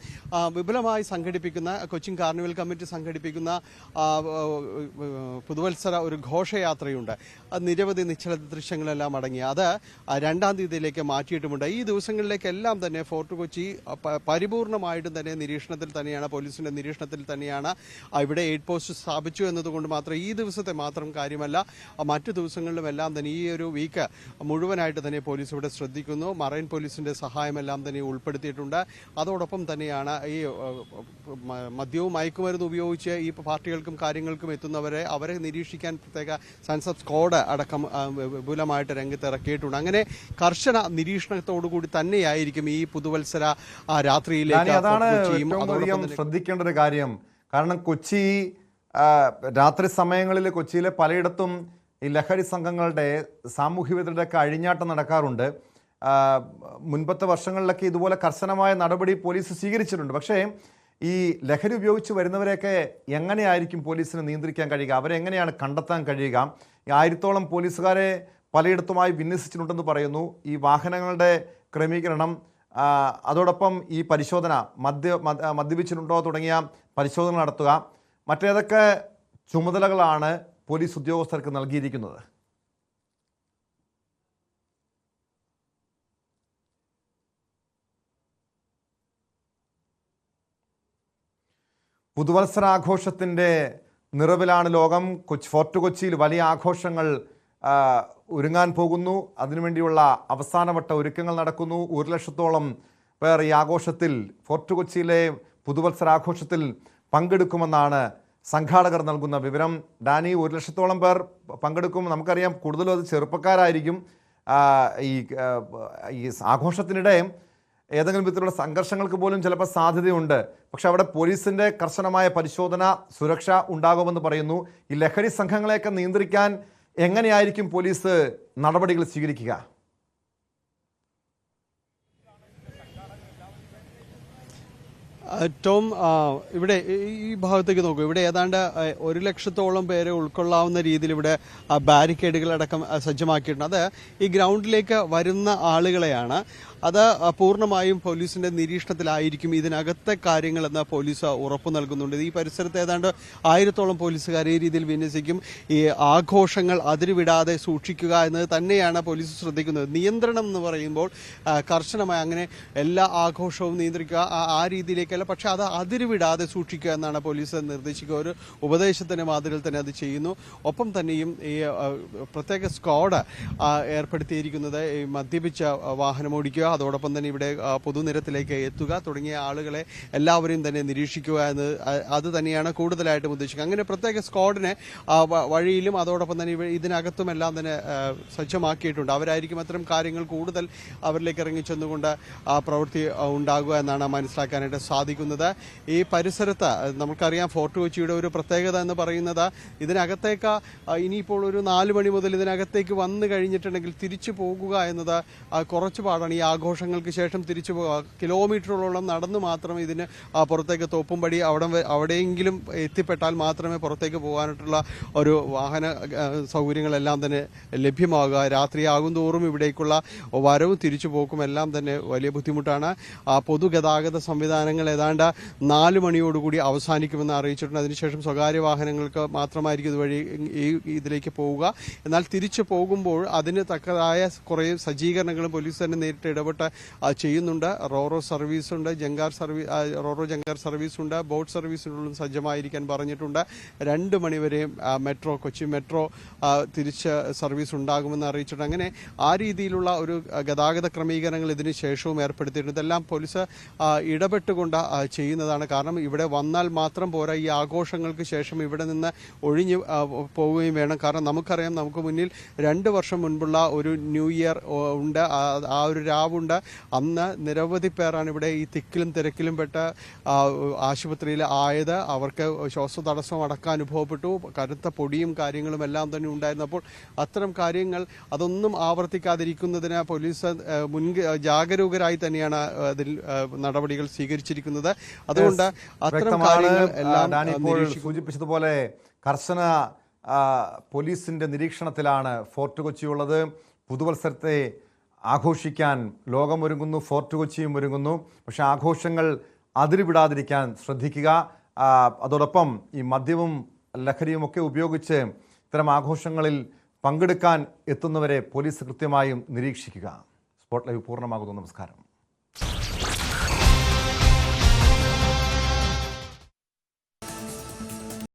[SPEAKER 11] വിപുലമായി സംഘടിപ്പിക്കുന്ന കൊച്ചിൻ കാർണിവൽ കമ്മിറ്റി സംഘടിപ്പിക്കുന്ന പുതുവത്സര ഒരു ഘോഷയാത്രയുണ്ട്. അത് നിരവധി നിശ്ചല ദൃശ്യങ്ങളെല്ലാം അടങ്ങി. അത് 2-ാം തീയതിയിലേക്ക് മാറ്റിയിട്ടുമുണ്ട്. ഈ ദിവസങ്ങളിലേക്കെല്ലാം തന്നെ ഫോർട്ട് കൊച്ചി പരിപൂർണമായിട്ടും തന്നെ നിരീക്ഷണത്തിൽ തന്നെയാണ്, പോലീസിന്റെ നിരീക്ഷണത്തിൽ തന്നെയാണ്. ഇവിടെ എയ്ഡ് പോസ്റ്റ് സ്ഥാപിച്ചു എന്നതുകൊണ്ട് മാത്രം ഈ ദിവസത്തെ മാത്രം കാര്യമല്ല, മറ്റു ദിവസങ്ങളിലും എല്ലാം തന്നെ ഈ ഒരു വീക്ക് മുഴുവനായിട്ട് തന്നെ പോലീസ് ഇവിടെ ശ്രദ്ധിക്കുന്നു. മറൈൻ പോലീസിന്റെ സഹായമെല്ലാം തന്നെ ഉൾപ്പെടുത്തിയിട്ടുണ്ട്. അതോടൊപ്പം തന്നെയാണ് ഈ മദ്യവും മയക്കുമരുന്ന് ഉപയോഗിച്ച് ഈ പാർട്ടികൾക്കും കാര്യങ്ങൾക്കും എത്തുന്നവരെ അവരെ നിരീക്ഷിക്കാൻ പ്രത്യേക സെൻസസ് സ്ക്വാഡ് അടക്കം വിപുലമായിട്ട് രംഗത്തിറക്കിയിട്ടുണ്ട്. അങ്ങനെ കർശന നിരീക്ഷണത്തോടുകൂടി തന്നെയായിരിക്കും ഈ പുതുവത്സര രാത്രിയിലേക്ക്.
[SPEAKER 1] അതാണ് ഏറ്റവും അധികം ശ്രദ്ധിക്കേണ്ട ഒരു കാര്യം. കാരണം കൊച്ചി രാത്രി സമയങ്ങളിൽ കൊച്ചിയിലെ പലയിടത്തും ഈ ലഹരി സംഘങ്ങളുടെ സാമൂഹ്യ വിരുദ്ധരുടെയൊക്കെ അഴിഞ്ഞാട്ടം നടക്കാറുണ്ട്. മുൻപത്തെ വർഷങ്ങളിലൊക്കെ ഇതുപോലെ കർശനമായ നടപടി പോലീസ് സ്വീകരിച്ചിട്ടുണ്ട്. പക്ഷേ ഈ ലഹരി ഉപയോഗിച്ച് വരുന്നവരെയൊക്കെ എങ്ങനെയായിരിക്കും പോലീസിന് നിയന്ത്രിക്കാൻ കഴിയുക? അവരെങ്ങനെയാണ് കണ്ടെത്താൻ കഴിയുക? 1000-ഓളം പോലീസുകാരെ പലയിടത്തുമായി വിന്യസിച്ചിട്ടുണ്ടെന്ന് പറയുന്നു. ഈ വാഹനങ്ങളുടെ ക്രമീകരണം, അതോടൊപ്പം ഈ പരിശോധന, മദ്യപിച്ചിട്ടുണ്ടോ തുടങ്ങിയ പരിശോധന നടത്തുക, മറ്റേതൊക്കെ ചുമതലകളാണ് പോലീസ് ഉദ്യോഗസ്ഥർക്ക് നൽകിയിരിക്കുന്നത്? പുതുവത്സരാഘോഷത്തിൻ്റെ നിറവിലാണ് ലോകം. ഫോർട്ട് കൊച്ചിയിൽ വലിയ ആഘോഷങ്ങൾ ഒരുങ്ങാൻ പോകുന്നു. അതിനുവേണ്ടിയുള്ള അവസാനവട്ട ഒരുക്കങ്ങൾ നടക്കുന്നു. 1,00,000-ഓളം പേർ ഈ ആഘോഷത്തിൽ, ഫോർട്ട് കൊച്ചിയിലെ പുതുവത്സരാഘോഷത്തിൽ പങ്കെടുക്കുമെന്നാണ് സംഘാടകർ നൽകുന്ന വിവരം. ഡാനി, 1,00,000-ഓളം പേർ പങ്കെടുക്കും. നമുക്കറിയാം കൂടുതലും അത് ചെറുപ്പക്കാരായിരിക്കും. ഈ ആഘോഷത്തിനിടെ ഏതെങ്കിലും വിധത്തിലുള്ള സംഘർഷങ്ങൾക്ക് പോലും ചിലപ്പോൾ സാധ്യതയുണ്ട്. പക്ഷെ അവിടെ പോലീസിൻ്റെ കർശനമായ പരിശോധന, സുരക്ഷ ഉണ്ടാകുമെന്ന് പറയുന്നു. ഈ ലഹരി സംഘങ്ങളെയൊക്കെ നിയന്ത്രിക്കാൻ എങ്ങനെയായിരിക്കും പോലീസ് നടപടികൾ സ്വീകരിക്കുക?
[SPEAKER 11] ടോം, ഇവിടെ ഈ ഭാഗത്തേക്ക് നോക്കൂ. ഇവിടെ ഏതാണ്ട് 1,00,000-ഓളം പേരെ ഉൾക്കൊള്ളാവുന്ന രീതിയിൽ ഇവിടെ ബാരിക്കേഡുകളടക്കം സജ്ജമാക്കിയിട്ടുണ്ട്. അത് ഈ ഗ്രൗണ്ടിലേക്ക് വരുന്ന ആളുകളെയാണ്. അത് പൂർണ്ണമായും പോലീസിന്റെ നിരീക്ഷണത്തിലായിരിക്കും ഇതിനകത്തെ കാര്യങ്ങളെന്ന് പോലീസ് ഉറപ്പു നൽകുന്നുണ്ട്. ഈ പരിസരത്ത് ഏതാണ്ട് 1000-ഓളം പോലീസുകാർ ഈ രീതിയിൽ വിന്യസിക്കും. ഈ ആഘോഷങ്ങൾ അതിരുവിടാതെ സൂക്ഷിക്കുക എന്നത് തന്നെയാണ് പോലീസ് ശ്രദ്ധിക്കുന്നത്. നിയന്ത്രണം എന്ന് പറയുമ്പോൾ കർശനമായി അങ്ങനെ എല്ലാ ആഘോഷവും നിയന്ത്രിക്കുക ആ രീതിയിലേക്കല്ല, പക്ഷെ അത് അതിരുവിടാതെ സൂക്ഷിക്കുക എന്നാണ് പോലീസ് നിർദ്ദേശിക്കുക. ഒരു ഉപദേശത്തിന്റെ മാതൃകയിൽ തന്നെ അത് ചെയ്യുന്നു. ഒപ്പം തന്നെയും ഈ പ്രത്യേക സ്ക്വാഡ് ഏർപ്പെടുത്തിയിരിക്കുന്നത് ഈ മദ്യപിച്ച വാഹനമോടിക്കുക, അതോടൊപ്പം തന്നെ ഇവിടെ പൊതുനിരത്തിലേക്ക് എത്തുക തുടങ്ങിയ ആളുകളെ എല്ലാവരെയും തന്നെ നിരീക്ഷിക്കുക എന്നത് അത് തന്നെയാണ് കൂടുതലായിട്ടും ഉദ്ദേശിക്കുക. അങ്ങനെ പ്രത്യേക സ്ക്വാഡിനെ വഴിയിലും അതോടൊപ്പം തന്നെ ഇതിനകത്തുമെല്ലാം തന്നെ സജ്ജമാക്കിയിട്ടുണ്ട്. അവരായിരിക്കും അത്തരം കാര്യങ്ങൾ കൂടുതൽ അവരിലേക്ക് ഇറങ്ങിച്ചെന്നുകൊണ്ട് പ്രവൃത്തി ഉണ്ടാകുക എന്നാണ് മനസ്സിലാക്കാനായിട്ട് സാധിക്കുന്നത്. ഈ പരിസരത്ത് നമുക്കറിയാം ഫോർട്ട് കൊച്ചിയുടെ ഒരു പ്രത്യേകത എന്ന് പറയുന്നത് ഇതിനകത്തേക്ക് ഇനിയിപ്പോൾ ഒരു 4 മണി മുതൽ ഇതിനകത്തേക്ക് വന്നു കഴിഞ്ഞിട്ടുണ്ടെങ്കിൽ തിരിച്ചു പോകുക എന്നത് കുറച്ച് പാടാണ്. ഈ ആഘോഷങ്ങൾക്ക് ശേഷം തിരിച്ചു പോകുക, കിലോമീറ്ററുകളോളം നടന്നു മാത്രം ഇതിന് പുറത്തേക്ക് തോപ്പുംപടി അവിടെയെങ്കിലും എത്തിപ്പെട്ടാൽ മാത്രമേ പുറത്തേക്ക് പോകാനായിട്ടുള്ള ഒരു വാഹന സൗകര്യങ്ങളെല്ലാം തന്നെ ലഭ്യമാകുക. രാത്രിയാകും തോറും ഇവിടേക്കുള്ള വരവും തിരിച്ചു പോക്കും എല്ലാം തന്നെ വലിയ ബുദ്ധിമുട്ടാണ്. പൊതുഗതാഗത സംവിധാനങ്ങൾ ഏതാണ്ട് 4 മണിയോടുകൂടി അവസാനിക്കുമെന്ന് അറിയിച്ചിട്ടുണ്ട്. അതിനുശേഷം സ്വകാര്യ വാഹനങ്ങൾക്ക് മാത്രമായിരിക്കും ഇതുവഴി ഇതിലേക്ക് പോവുക. എന്നാൽ തിരിച്ചു പോകുമ്പോൾ അതിന് തക്കതായ കുറേ സജ്ജീകരണങ്ങളും പോലീസ് തന്നെ നേരിട്ട് ഇടപെട്ട് ചെയ്യുന്നുണ്ട്. റോറോ സർവീസുണ്ട്, റോറോ ജങ്കാർ സർവീസുണ്ട്, ബോട്ട് സർവീസുകളും സജ്ജമായിരിക്കാൻ പറഞ്ഞിട്ടുണ്ട്. 2 മണിവരെയും കൊച്ചി മെട്രോ തിരിച്ച് സർവീസ് ഉണ്ടാകുമെന്ന് അറിയിച്ചിട്ടുണ്ട്. അങ്ങനെ ആ രീതിയിലുള്ള ഒരു ഗതാഗത ക്രമീകരണങ്ങൾ ഇതിന് ശേഷവും ഏർപ്പെടുത്തിയിട്ടുണ്ട്. ഇതെല്ലാം പോലീസ് ഇടപെട്ടുകൊണ്ട് ചെയ്യുന്നതാണ്. കാരണം ഇവിടെ വന്നാൽ മാത്രം പോരാ, ഈ ആഘോഷങ്ങൾക്ക് ശേഷം ഇവിടെ നിന്ന് ഒഴിഞ്ഞു പോവുകയും വേണം. കാരണം നമുക്കറിയാം, നമുക്ക് മുന്നിൽ 2 വർഷം മുൻപുള്ള ഒരു ന്യൂ ഇയർ ഉണ്ട്, ആ ഒരു രാവുണ്ട്. അന്ന് നിരവധി പേരാണ് ഇവിടെ ഈ തിക്കിലും തിരക്കിലും പെട്ട ആശുപത്രിയിൽ ആയത്. അവർക്ക് ശ്വാസതടസ്സം അടക്കം അനുഭവപ്പെട്ടു. കറുത്ത പൊടിയും കാര്യങ്ങളും എല്ലാം തന്നെ ഉണ്ടായിരുന്നു. അപ്പോൾ അത്തരം കാര്യങ്ങൾ അതൊന്നും ആവർത്തിക്കാതിരിക്കുന്നതിന് പോലീസ് ജാഗരൂകരായി തന്നെയാണ് അതിൽ നടപടികൾ സ്വീകരിച്ചിരിക്കുന്നത്. അതുകൊണ്ട് അത്തരം കാര്യങ്ങൾ എല്ലാം
[SPEAKER 1] സൂചിപ്പിച്ചതുപോലെ കർശന പോലീസിന്റെ നിരീക്ഷണത്തിലാണ് ഫോർട്ട് കൊച്ചിയുള്ളത്. പുതുവത്സരത്തെ ആഘോഷിക്കാൻ ലോകമൊരുങ്ങുന്നു, ഫോർട്ട് കൊച്ചിയും ഒരുങ്ങുന്നു. പക്ഷേ ആഘോഷങ്ങൾ അതിരുവിടാതിരിക്കാൻ ശ്രദ്ധിക്കുക. അതോടൊപ്പം ഈ മദ്യവും ലഹരിയുമൊക്കെ ഉപയോഗിച്ച് ഇത്തരം ആഘോഷങ്ങളിൽ പങ്കെടുക്കാൻ എത്തുന്നവരെ പോലീസ് കൃത്യമായും നിരീക്ഷിക്കുക. സ്പോട്ട് ലൈവ് പൂർണ്ണമാകുന്നു. നമസ്കാരം.